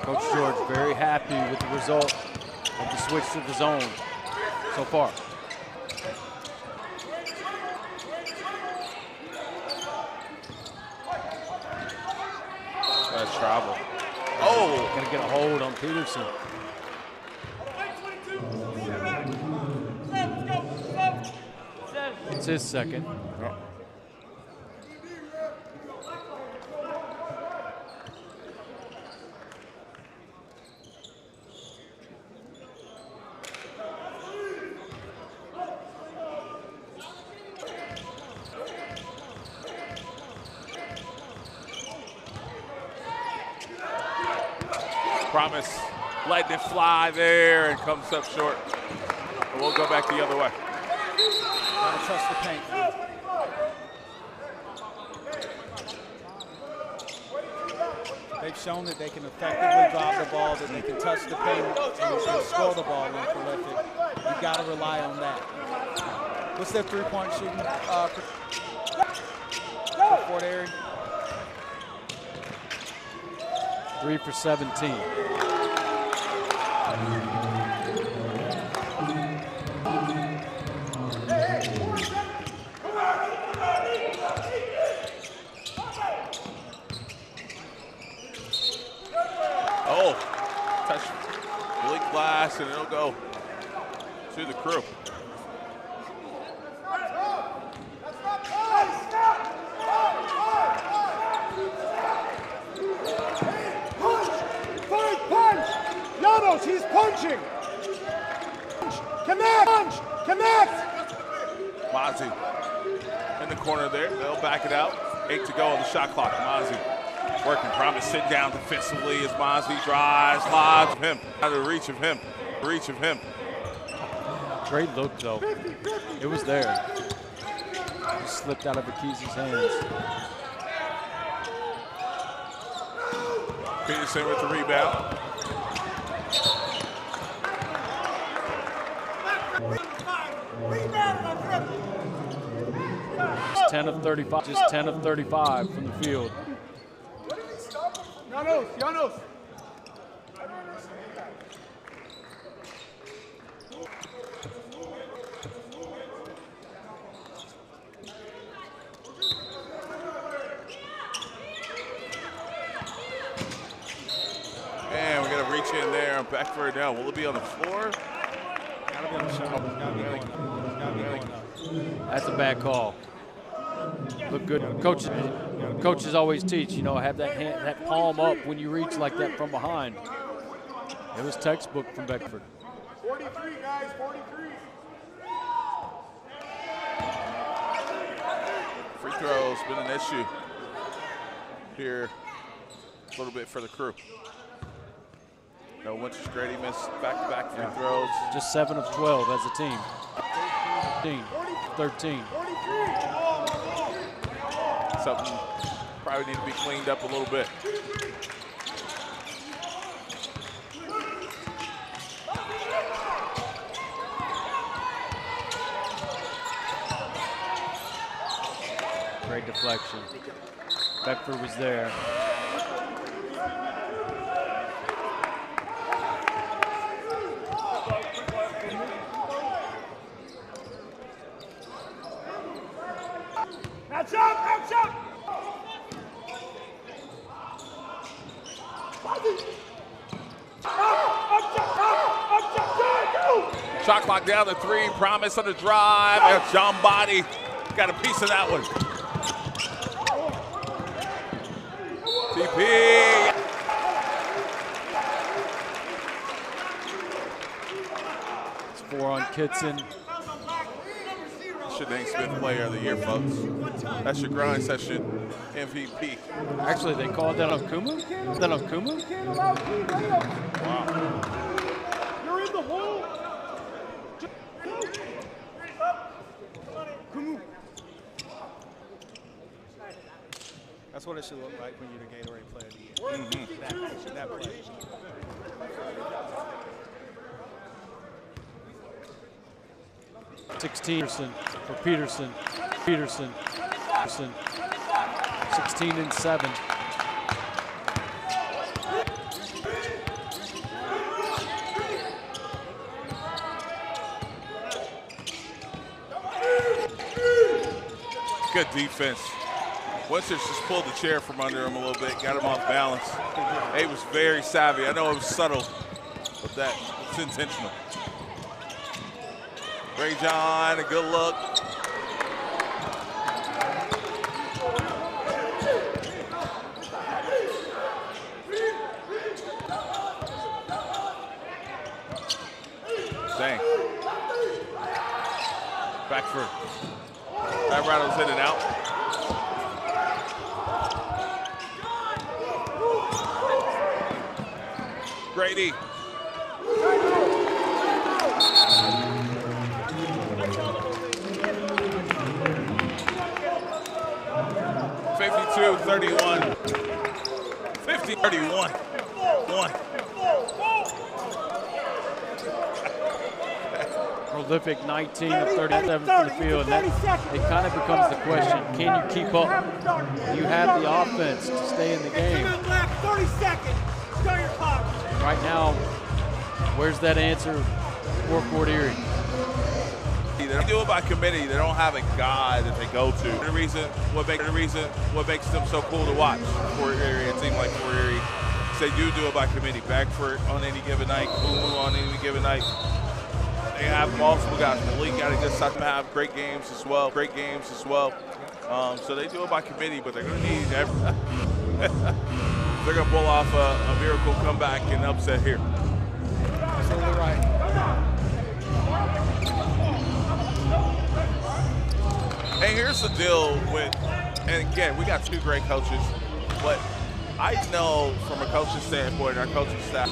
Coach George very happy with the result of the switch to the zone so far. That's travel. Oh! Gonna get a hold on Peterson. It's his second. Promise letting it fly there and comes up short. But we'll go back the other way. Gotta trust the paint. They've shown that they can effectively drive the ball, that they can touch the paint and score the ball when prolific. You've got to rely on that. What's their three-point shooting for Fort Erie? 3 for 17. Oh, touch really glass, and it'll go to the crew. Llanos, he's punching. Connect, connect. Mozzie in the corner there. They'll back it out. 8 to go on the shot clock. Mozzie working, promise sit down defensively as Mozzie drives, slides of him, out of the reach of him, Great look though. It was there. Just slipped out of Akiz's hands. Peterson with the rebound. Just 10 of 35. Just 10 of 35 from the field. Llanos. Man, we got to reach in there. Beckford down. Will it be on the floor? Gotta be on the shot. That's a bad call. Look good. Coaches always teach, you know, have that hand, that palm up when you reach like that from behind. It was textbook from Beckford. 43, guys, 43. Free throws been an issue here a little bit for the crew. No, Winchester Grady missed back-to-back free throws. Just 7 of 12 as a team. 13. Something probably need to be cleaned up a little bit. Great deflection. Beckford was there. Match up! Shot clock down to 3. Promise on the drive. And John Body got a piece of that one. TP. It's 4 on Kitson. Shanae Smith Player of the Year, folks. That's your grind session MVP. Actually, they called that on Kumu? Is that on Kumu? Wow. You're in the hole. That's what it should look like when you're the Gatorade Player of the Year. That play. Peterson for Peterson. 16 and 7. Good defense. Winchester just pulled the chair from under him a little bit, got him off balance. He was very savvy. I know it was subtle, but that was intentional. Ray John, a good look. Dang. Beckford. That rattles in and out. Grady. $52, 31. 50, 31. 1. prolific 19 of 37 from the field. And it kind of becomes the question, can you keep up? Do you have the offense to stay in the game? 30 seconds. Start your clock. Right now, where's that answer for Fort Erie? They don't do it by committee. They don't have a guy that they go to. What makes them so cool to watch for Erie, it seems like for Erie, they do it by committee. Backford on any given night, Kumu on any given night. They have multiple guys. Malik got a good side to have great games as well. So they do it by committee, but they're going to need every. They're going to pull off a miracle comeback and upset here. Absolutely right. Hey, here's the deal with, and again, we got two great coaches, but I know from a coaching standpoint, our coaching staff,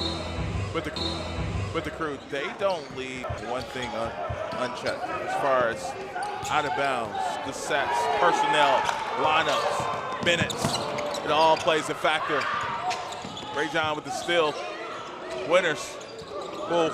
with the crew, they don't leave one thing unchecked as far as out of bounds, the sets, personnel, lineups, minutes. It all plays a factor. Great job with the steal. Winners. Bull.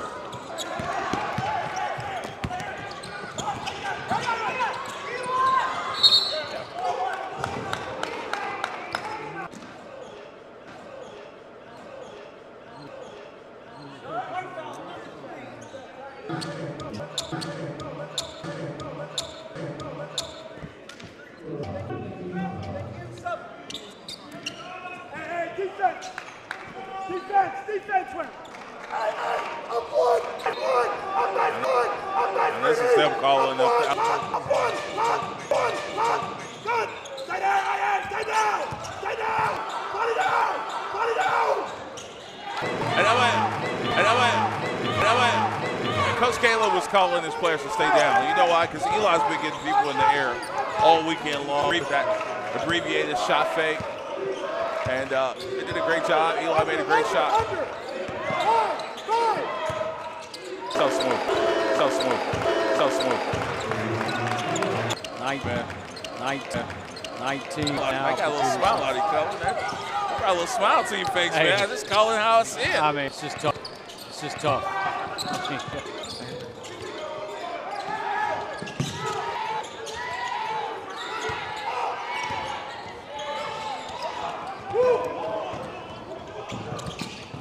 Defense win. And this is them calling up. Good. Stay down. Stay down. Put it down. And Coach Caleb was calling his players to stay down. You know why? Because Eli's been getting people in the air all weekend long. That abbreviated shot fake. And they did a great job. Eli made a great shot. So smooth. 19 now. I got a little smile out of you, Cullen. I got a little smile to your face, man. I just call it how I see it. I mean, it's just tough.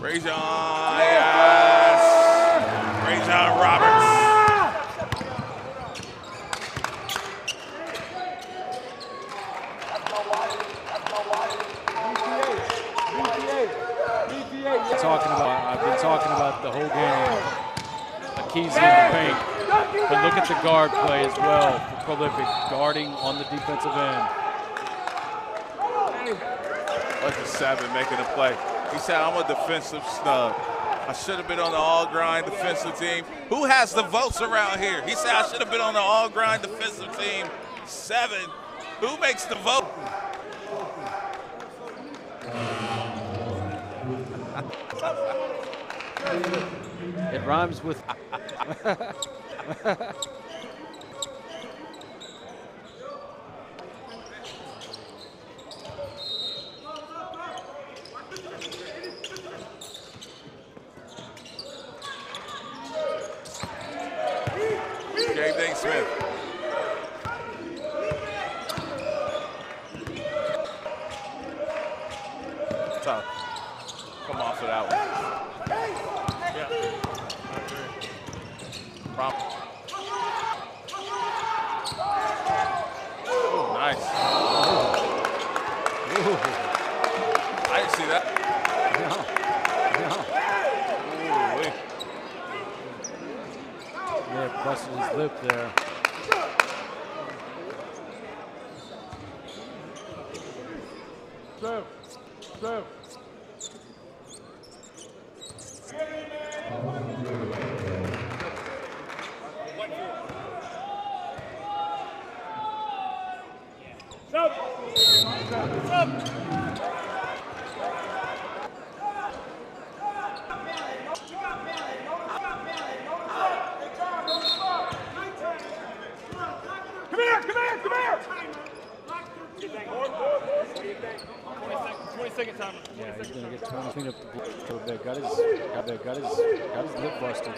Rajon, yes. Rajon Roberts. I've been talking about the whole game. Keys in the paint. But look at the guard play as well for Prolific, guarding on the defensive end. Look at 7 making a play. He said, I'm a defensive snub. I should have been on the all-grind defensive team. Who has the votes around here? He said, I should have been on the all-grind defensive team. 7. Who makes the vote? It rhymes with. Gabe Smith. Tough. Come off of that one. Yeah. Oh, nice. I didn't see that. Yeah, busted his lip there. Serve. Come here! 20-second timer. Yeah, he's gonna get 20 clean up the bit. Got his lip busted.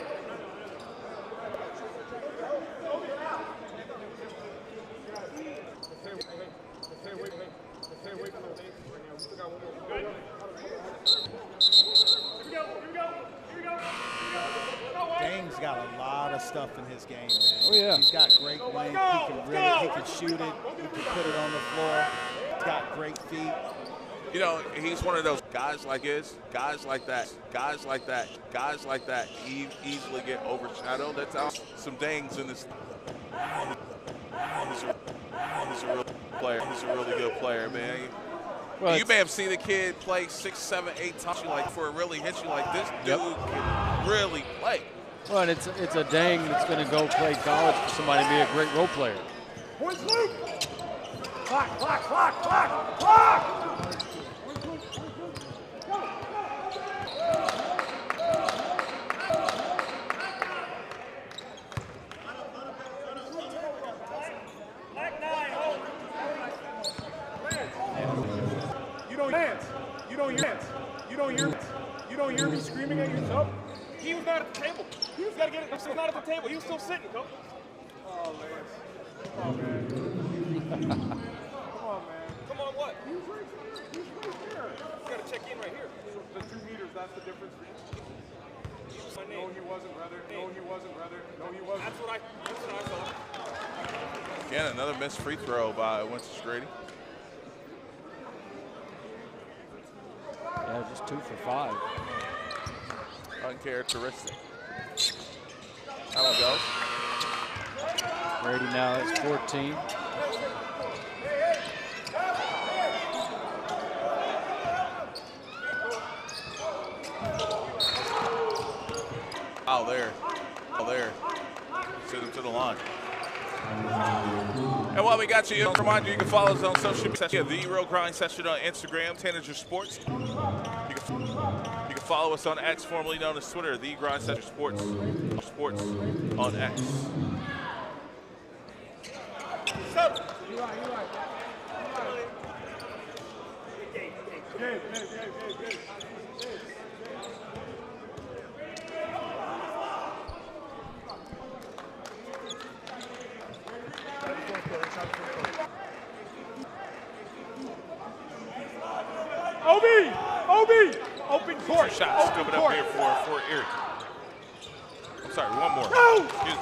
a lot of stuff in his game, man. Oh, yeah. He's got great length. He can shoot it. He can put it on the floor. He's got great feet. You know, he's one of those guys like this, guys like that, guys like that, guys like that easily get overshadowed. That's how some things in this. He's a real player. He's a really good player, man. Well, you may have seen the kid play 6, 7, 8 times. You like before it really hits you, like this dude can really play. Well, and it's a dang that's going to go play college for somebody to be a great role player. Points, Luke. Clock, clock, clock, clock, clock. You don't hear me screaming at yourself? He was not at the table. He was gotta get it. He was not at the table. He was still sitting, coach. Oh, Lance. Come on, man. Come on, man. Come on, what? He was right there. He was right there. You gotta check in right here. So the 2 meters, that's the difference for you? No, he wasn't, brother. No, he wasn't, brother. No, he wasn't. That's what I thought. Again, another missed free throw by Winston Grady. Yeah, just 2 for 5. Uncharacteristic. How it goes? Grady now has 14. Oh, there. Oh, there. Send him to the line. And while we got you, remind you can follow us on social media. The Real Grind Session on Instagram, Tanager Sports. You can follow us on X, formerly known as Twitter, The Grind Session Sports on X. OB! Open court. Shots Open coming court. up here for Erie. I'm sorry, one more. No! Excuse me.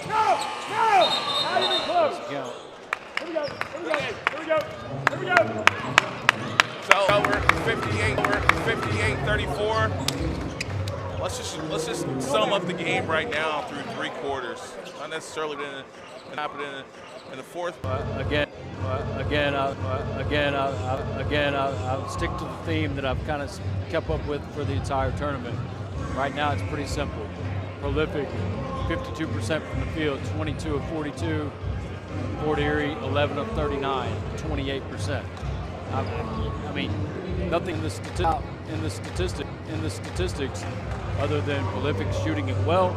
No! Not even close. Here we go. Here we go. So we're 58-34. Let's just sum up the game right now through 3 quarters. Not necessarily going to happen in the fourth. I'll stick to the theme that I've kind of kept up with for the entire tournament. Right now, it's pretty simple. Prolific, 52% from the field, 22 of 42. Fort Erie, 11 of 39, 28%. I mean, nothing in the statistics other than prolific shooting it well,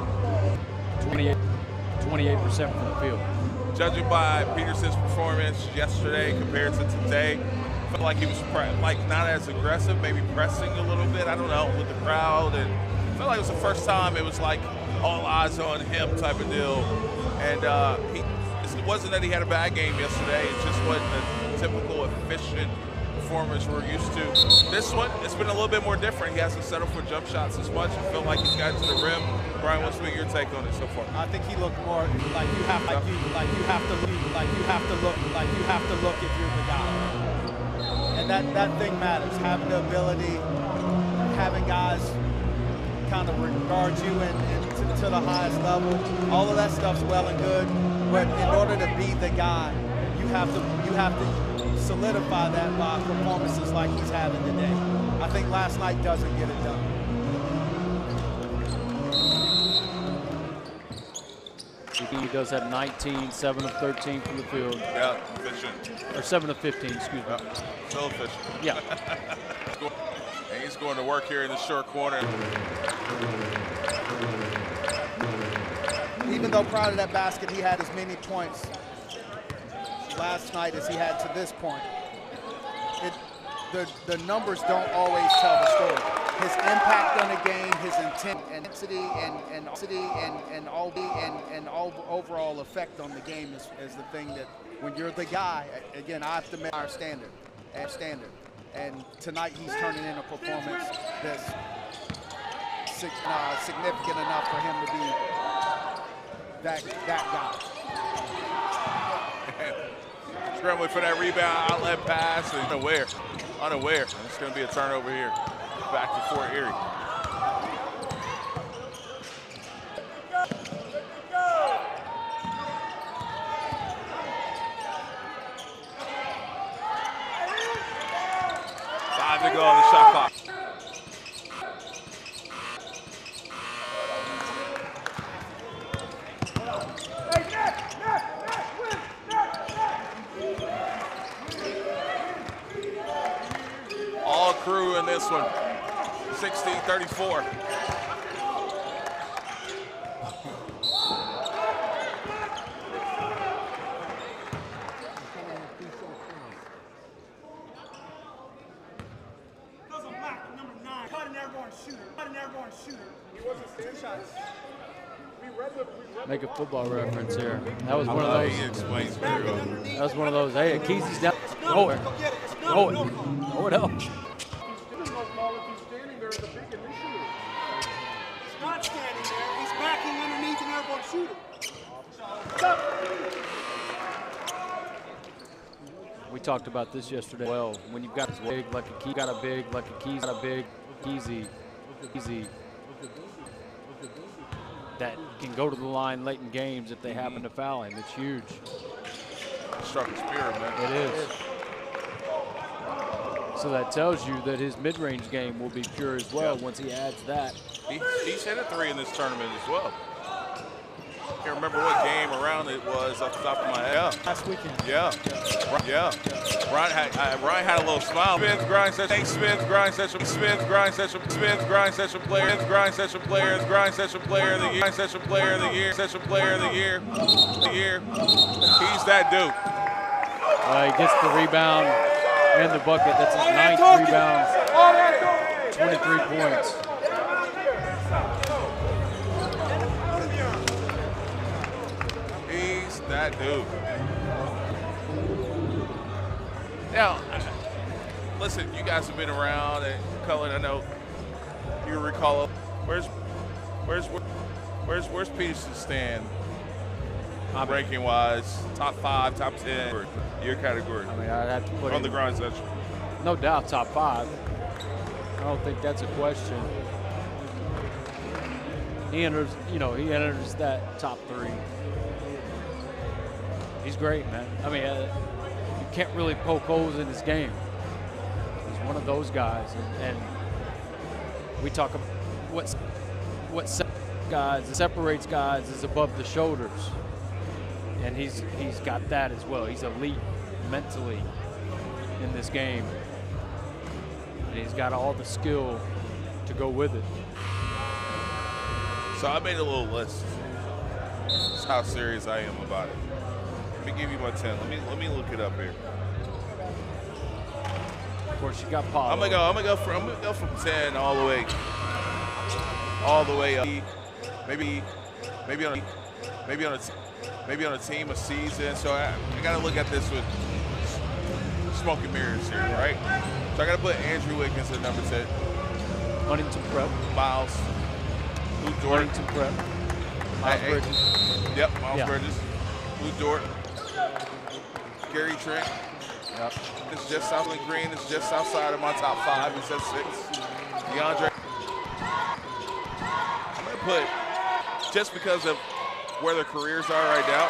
28% from the field. Judging by Peterson's performance yesterday compared to today, I felt like he was not as aggressive, maybe pressing a little bit. I don't know, with the crowd, and I felt like it was the first time it was like all eyes on him type of deal. And it wasn't that he had a bad game yesterday. It just wasn't a typical efficient performance we're used to. This one, it's been a little bit more different. He hasn't settled for jump shots as much. I feel like he's gotten to the rim. Brian, what's been your take on it so far? I think he looked more like you have to look if you're the guy. And that thing matters. Having the ability, having guys kind of regard you and to the highest level. All of that stuff's well and good, but in order to be the guy, you have to solidify that by performances like he's having today. I think last night doesn't get it done. He does have 19, 7 of 13 from the field. Yeah, efficient. Or 7 of 15, excuse me. Yeah, so efficient. Yeah. And he's going to work here in the short corner. Even though prior to that basket he had as many points last night as he had to this point, the numbers don't always tell the story. His impact on the game, his intensity, and overall effect on the game is the thing that, when you're the guy, again, I have to make our standard. And tonight he's turning in a performance that's significant enough for him to be that guy. Scrambling for that rebound, outlet pass, and unaware. It's going to be a turnover here. Back to Fort Erie. Time to go on the shot clock. All crew in this one, 16-34. Make a football reference here. That was one of those. He explains very well. That was one of those. Hey, Kesey's down. Oh it. Oh it. Oh it up. He's standing there as a big initiative. He's not standing there. He's backing underneath and airborne shooter. We talked about this yesterday. Well, when you've got big like a key, got a big like a key, got a big, easy, that can go to the line late in games if they happen to foul him. It's huge. Struck his spirit, man. It is. So that tells you that his mid-range game will be pure as well once he adds that. He's hit a three in this tournament as well. Can't remember what game around it was off the top of my head. Yeah. Last weekend. Yeah. Yeah. Ryan had a little smile. Smith grind session. Smith grind session. Smith grind session. Smith grind session player. Smith grind session player. Grind session player of the year. Grind session player of the year. Session player of the year. He's that dude. He gets the rebound and the bucket. That's his ninth rebound. 23 points. He's that dude. Now, listen, you guys have been around, and Cullen, I know you recall. Where's Peterson stand ranking wise? Top 5, top 10, or your category? I mean, I'd have to put on the grind session. No doubt, top 5. I don't think that's a question. He enters, that top 3. He's great, man. I mean, you can't really poke holes in his game. He's one of those guys, and we talk about what separates guys is above the shoulders, and he's got that as well. He's elite mentally in this game, and he's got all the skill to go with it. So I made a little list. That's how serious I am about it. Let me give you my 10. Let me look it up here. Of course, you got Paulo. I'm gonna go from 10 all the way up. Maybe on a team, a season. So I gotta look at this with smoke and mirrors here, right? So I gotta put Andrew Wiggins at number 10. Huntington Prep. Miles. Lou Dort. Huntington Prep. Miles Bridges. Yep, Miles Bridges. Lou Dort. Gary Trent. Yep. It's just Southland Green. It's just outside of my top 5. It's at 6. DeAndre. I'm going to put, just because of where their careers are right now,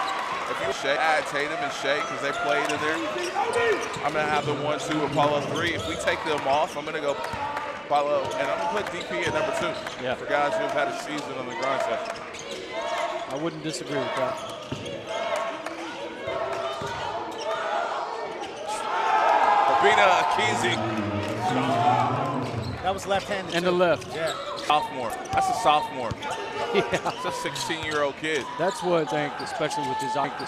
if you add Tatum and Shea because they played in there, I'm going to have the 1, 2, Apollo 3. If we take them off, I'm going to go Apollo, and I'm going to put DP at number 2 for guys who have had a season on the grind session. I wouldn't disagree with that. Rabina Kesey. That was left-handed. And the left. Yeah. Sophomore. That's a sophomore. Yeah. That's a 16-year-old kid. That's what I think, especially with his IQ,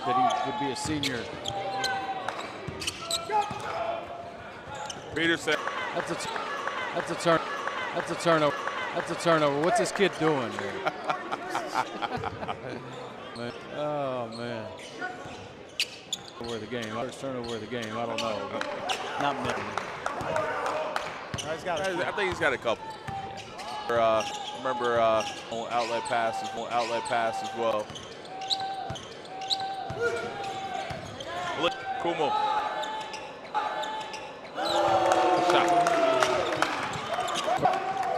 that he would be a senior. Peterson. That's a turnover. What's this kid doing, man? Oh, man. Over the game. First turnover of the game. I don't know. But not many. I think he's got a couple. Remember outlet pass as well. Look, Kumo. Shot.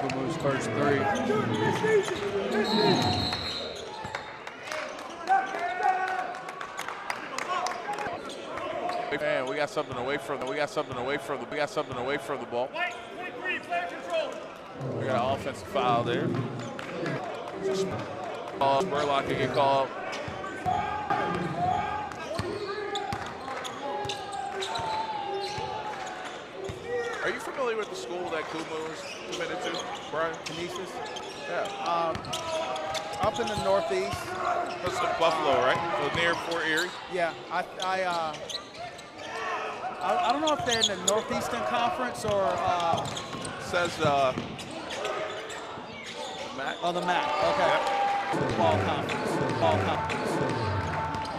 Kumo's first three. Man, we got something away from the ball. We got an offensive foul there. Spurlock can get called. Are you familiar with the school that Kumo is committed to, Brian? Canisius? Yeah. Up in the Northeast. That's in Buffalo, right? So near Fort Erie? Yeah, I don't know if they're in the Northeastern Conference or says MAC. Oh, the MAC. Okay. Yep. Ball conference.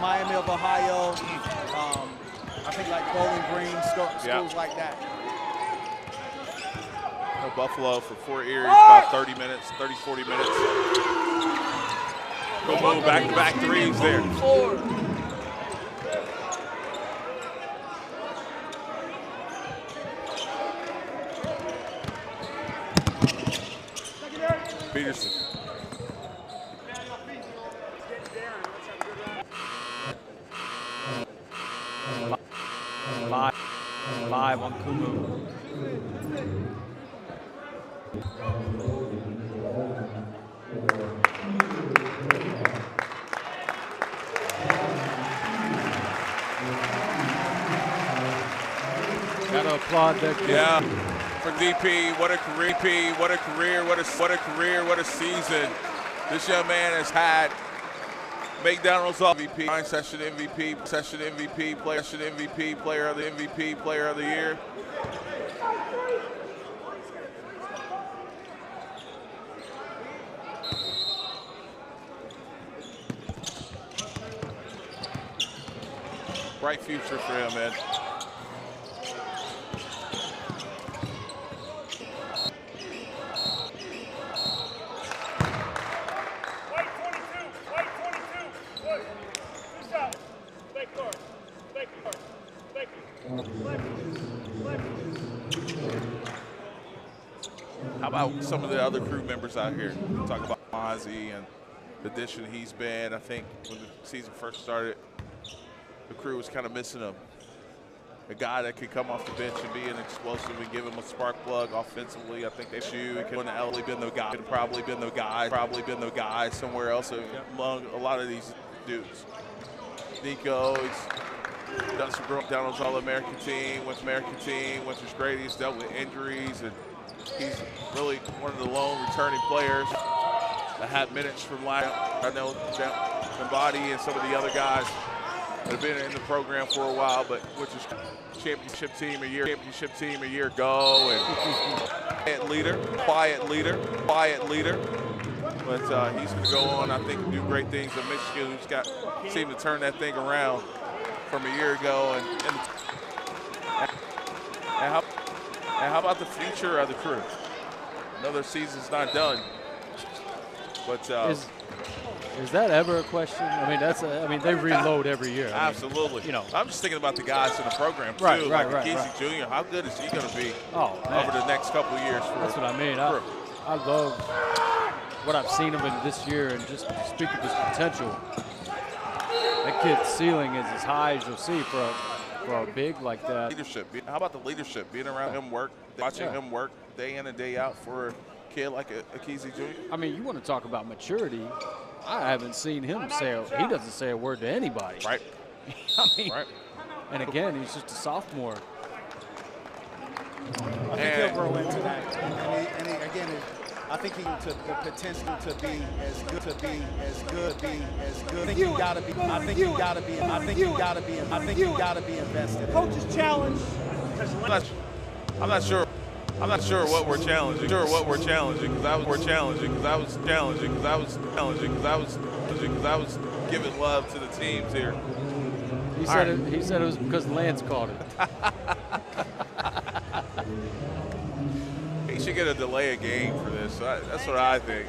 Miami of Ohio. I think like Bowling Green, schools like that. Buffalo for Fort Erie, about 30 minutes, 40 minutes. Go back-to-back threes there. Peterson. Five on Kumu. Gotta applaud that kid. Yeah, for DP, what a career, what a season this young man has had. McDonald's MVP, session MVP, player of the year. Bright future for him, man. How about some of the other crew members out here? Talk about Mozzie and the addition he's been. I think when the season first started, the crew was kind of missing a guy that could come off the bench and be an explosive and give him a spark plug offensively. I think they could have been the guy, probably been the guy somewhere else among a lot of these dudes. Nico, he's done some McDonald's All-American team, went to great. He's dealt with injuries, and he's really one of the lone returning players that had minutes from last. I know Body and some of the other guys that have been in the program for a while, but which is championship team a year ago, and quiet leader. But he's going to go on, I think, and do great things in Michigan. Who's seemed to turn that thing around from a year ago, and how about the future of the crew? Another season's not done, but is that ever a question? I mean, they reload every year. Absolutely. I'm just thinking about the guys in the program too, like Kesey Jr. How good is he going to be over the next couple of years? That's what I mean. I love what I've seen of him this year, and just speak of his potential. That kid's ceiling is as high as you'll see for a big like that. Leadership. How about the leadership? Being around him work, watching him work day in and day out for a kid like a Kesey Jr. I mean, you want to talk about maturity. I haven't seen him he doesn't say a word to anybody. Right. I mean, and again, he's just a sophomore. I think he'll grow into that. And again, I think he the potential to be as good. I think you got to be invested. Coach's challenge. I'm not sure what we're challenging. Because I was giving love to the teams here. He said it was because Lance called it. He should get a delay of game for this. That's what I think.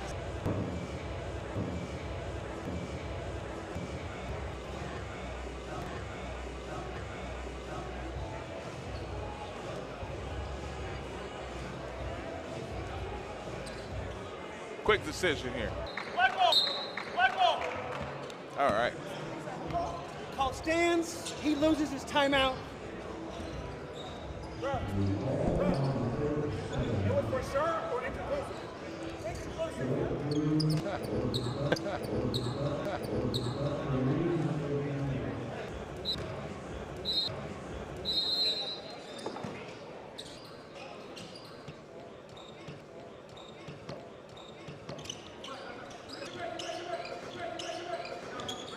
Quick decision here. All right. Call stands. He loses his timeout.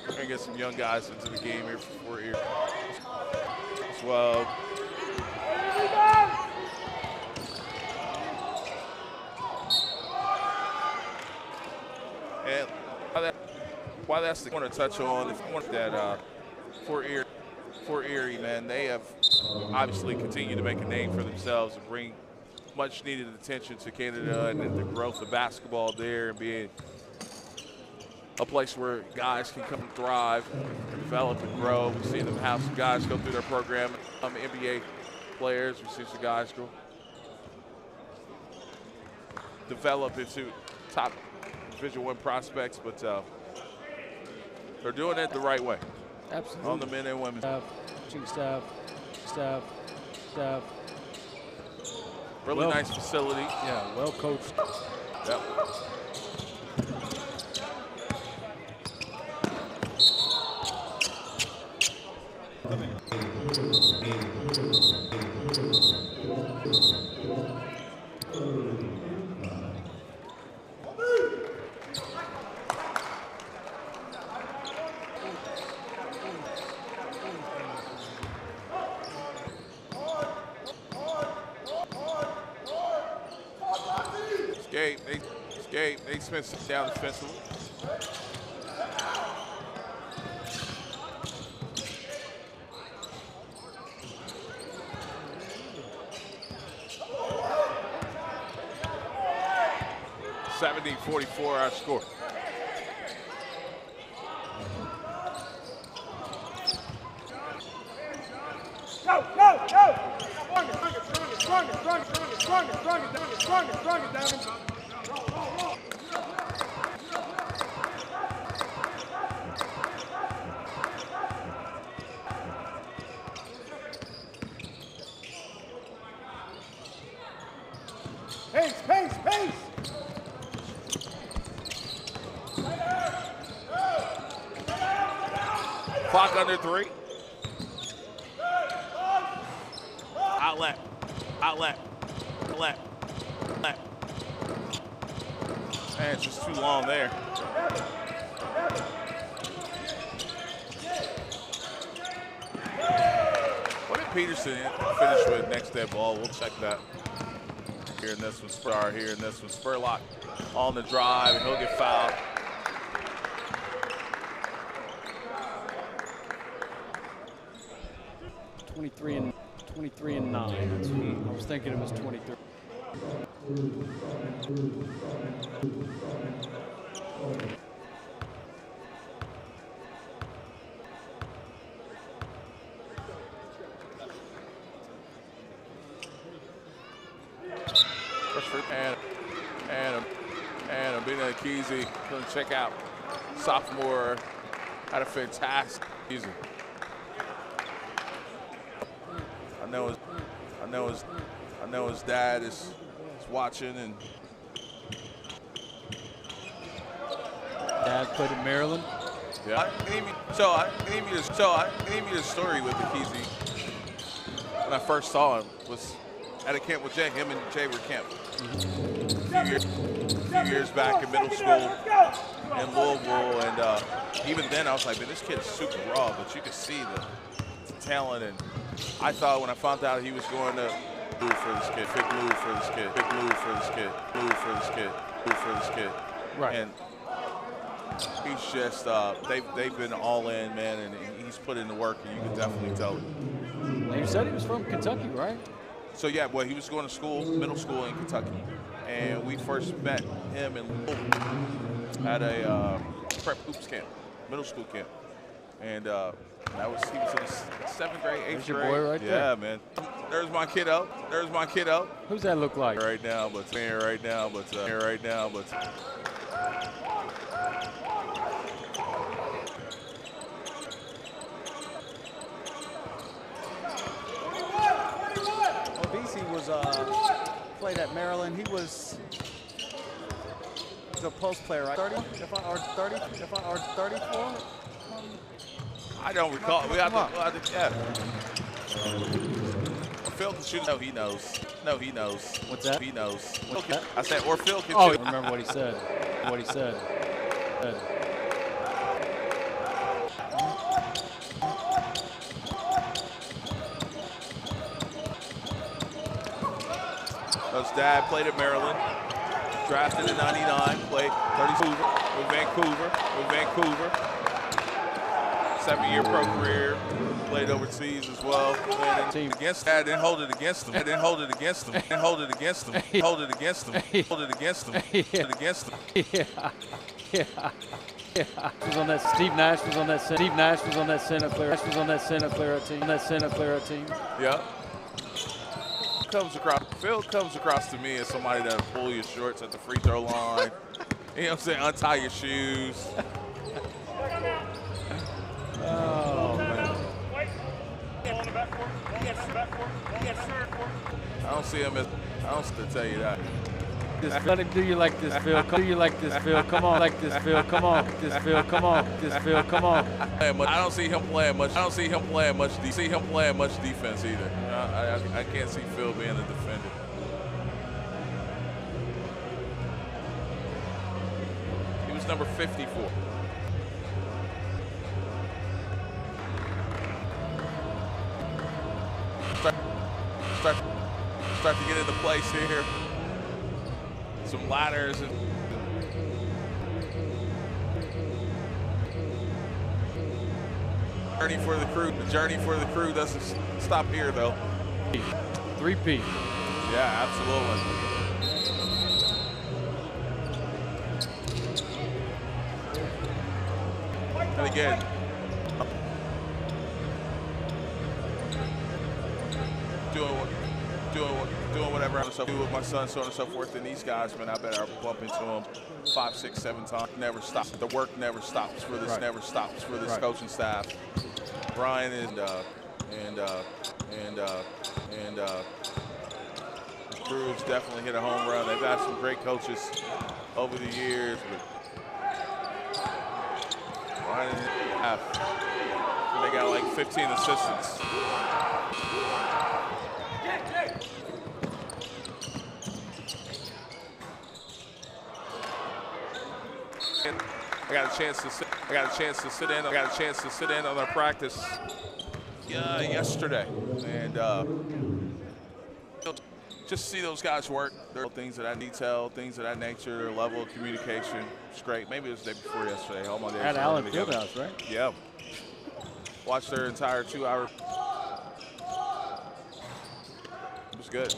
We're gonna get some young guys into the game here for Erie as well. And why that's the I want to touch on is that for Erie, man, they have obviously continued to make a name for themselves and bring much needed attention to Canada and the growth of basketball there and being a place where guys can come and thrive, develop and grow. We've seen them have some guys go through their program, NBA players. We've seen some guys go develop into top Division I prospects, but they're doing it the right way. Absolutely. On the men and women. Staff. Really nice facility. Yeah, well coached. Yep. They Smith down defensively. .44 our score. Pace. Clock under 3. Outlet. Man, it's just too long there. What did Peterson finish with next dead ball? We'll check that. Here in this one, Spurlock on the drive, and he'll get fouled. $23 and 9. I was thinking it was 23. And Abina Akizi going to check out. Sophomore had a fantastic season. I know his dad is watching, and Dad played in Maryland. Yeah. I can give you the story with Akizi. When I first saw him was at a camp with Jay. Him and Jay were camping. A few years back in middle school in Louisville, and even then I was like, man, this kid is super raw, but you could see the talent. And I thought when I found out he was going to move for this kid, big move for this kid, big move for this kid, move for this kid, move for this kid. Right. And He's just they've been all in, man, and he's put in the work, and you can definitely tell it. You said he was from Kentucky, right? So yeah, well, he was going to school, middle school in Kentucky, and we first met him in at a prep hoops camp, middle school camp, and he was in his 7th grade, 8th grade. There's your boy right there. Yeah, man. There's my kiddo. There's my kiddo. Who's that look like? Right now, but here right now, but here right now, but. Obese was played at Maryland. He was a post player, right? 30, or 34. I don't recall. We have to, yeah. Or Phil can shoot. No, he knows. No, he knows. What's that? He knows. What's that? I said, or Phil can shoot. shoot. I remember what he said. What he said. His dad played at Maryland. Drafted in '99. Played 32 with Vancouver. 7-year pro career. Played overseas as well. Played against that. Didn't hold it against them. Didn't hold it against them. Didn't hold it against them. Hold it against them. Hold it against them. Hold it against them. Yeah. Was on that. Steve Nash was on that. Steve Nash was on that Santa Clara. Was on that Santa Clara team. That Santa Clara team. Yeah. Phil comes across to me as somebody that'll pull your shorts at the free throw line. You know what I'm saying? Untie your shoes. Oh, man. I don't see him as, I don't have to tell you that. Do you like this, Phil? Do you like this, Phil? Come on, like this, Phil. Come on, this, Phil. Come on, this, Phil. Come on. I don't see him playing much. I don't see him playing much. See him playing much defense either. I can't see Phil being a defender. He was number 54. Start to get into place here. Some ladders and journey for the crew. The journey for the crew doesn't stop here though. 3P. Yeah, absolutely. And again, doing whatever I do with my son, so on and so forth. And these guys, man, I bet I'll bump into them 5, 6, 7 times. Never stops. The work never stops for this. Never stops for this coaching staff. Brian and the crew's definitely hit a home run. They've had some great coaches over the years. But Brian and they got like 15 assistants. I got a chance to sit in on our practice yesterday, and just see those guys work. There are things of that detail, things of that nature, their level of communication. It's great. Maybe it was the day before yesterday. All my days at Allen Fieldhouse, right? Yeah. Watched their entire 2-hour. It was good.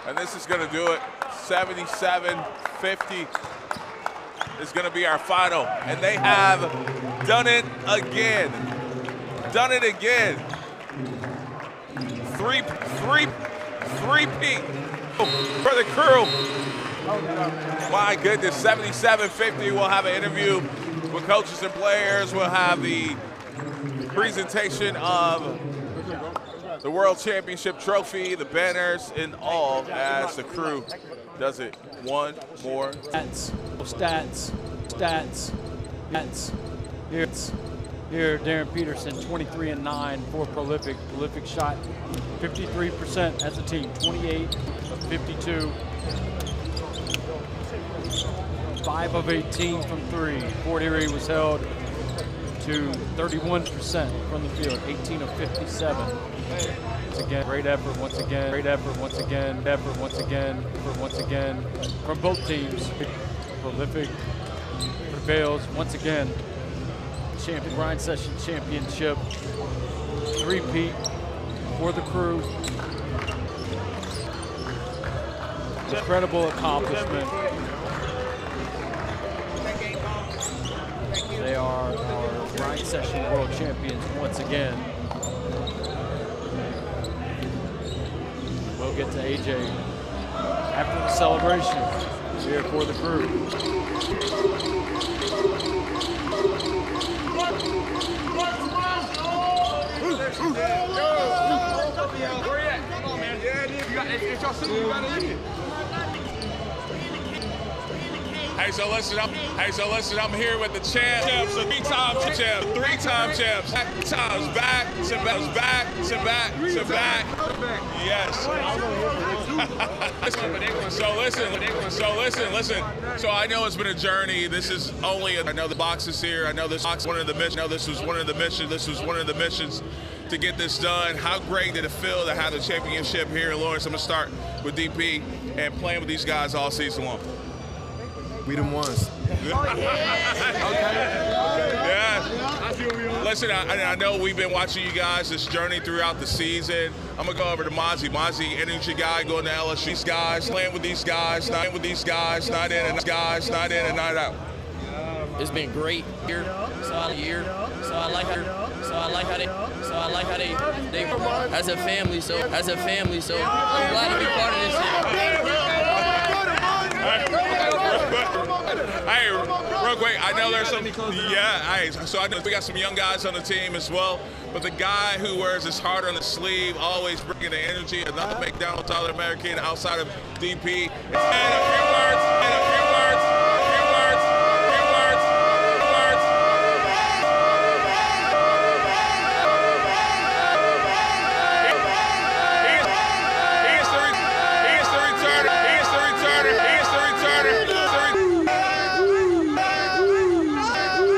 And this is going to do it. 77-50 is going to be our final. And they have done it again. Done it again. 3-peat for the crew. My goodness, 77-50. We'll have an interview with coaches and players. We'll have the presentation of the World Championship trophy, the banners, and all as the crew does it one more. Stats. Here, Darren Peterson, 23-9, 4 prolific shot, 53% as a team, 28 of 52. 5 of 18 from 3. Fort Erie was held to 31% from the field, 18 of 57. Once again, great effort once again, great effort once again, effort once again, effort once again from both teams. Prolific prevails once again. Grind Session Championship, three-peat for the crew. Incredible accomplishment. They are our Grind Session World Champions once again. We'll get to AJ after the celebration here for the crew. Hey, so listen, I'm here with the champs, the three-time champs, back to back. Yes. Listen. So I know it's been a journey. This is only, I know the box is here. I know this box one of the missions. I know this was one of the missions to get this done. How great did it feel to have the championship here in Lawrence? I'm gonna start with DP and playing with these guys all season long. We them ones. Yeah. Listen, I know we've been watching you guys this journey throughout the season. I'm gonna go over to Mozzie. Mozzie, energy guy, going to LSU. These guys, playing with these guys, not in and not out. It's been great here. So I like how they as a family. So I'm glad to be part of this shit. Hey, real quick, I know there's some, so I know we got some young guys on the team as well, but the guy who wears his heart on his sleeve, always bringing the energy, another McDonald's All-American outside of DP. And a few words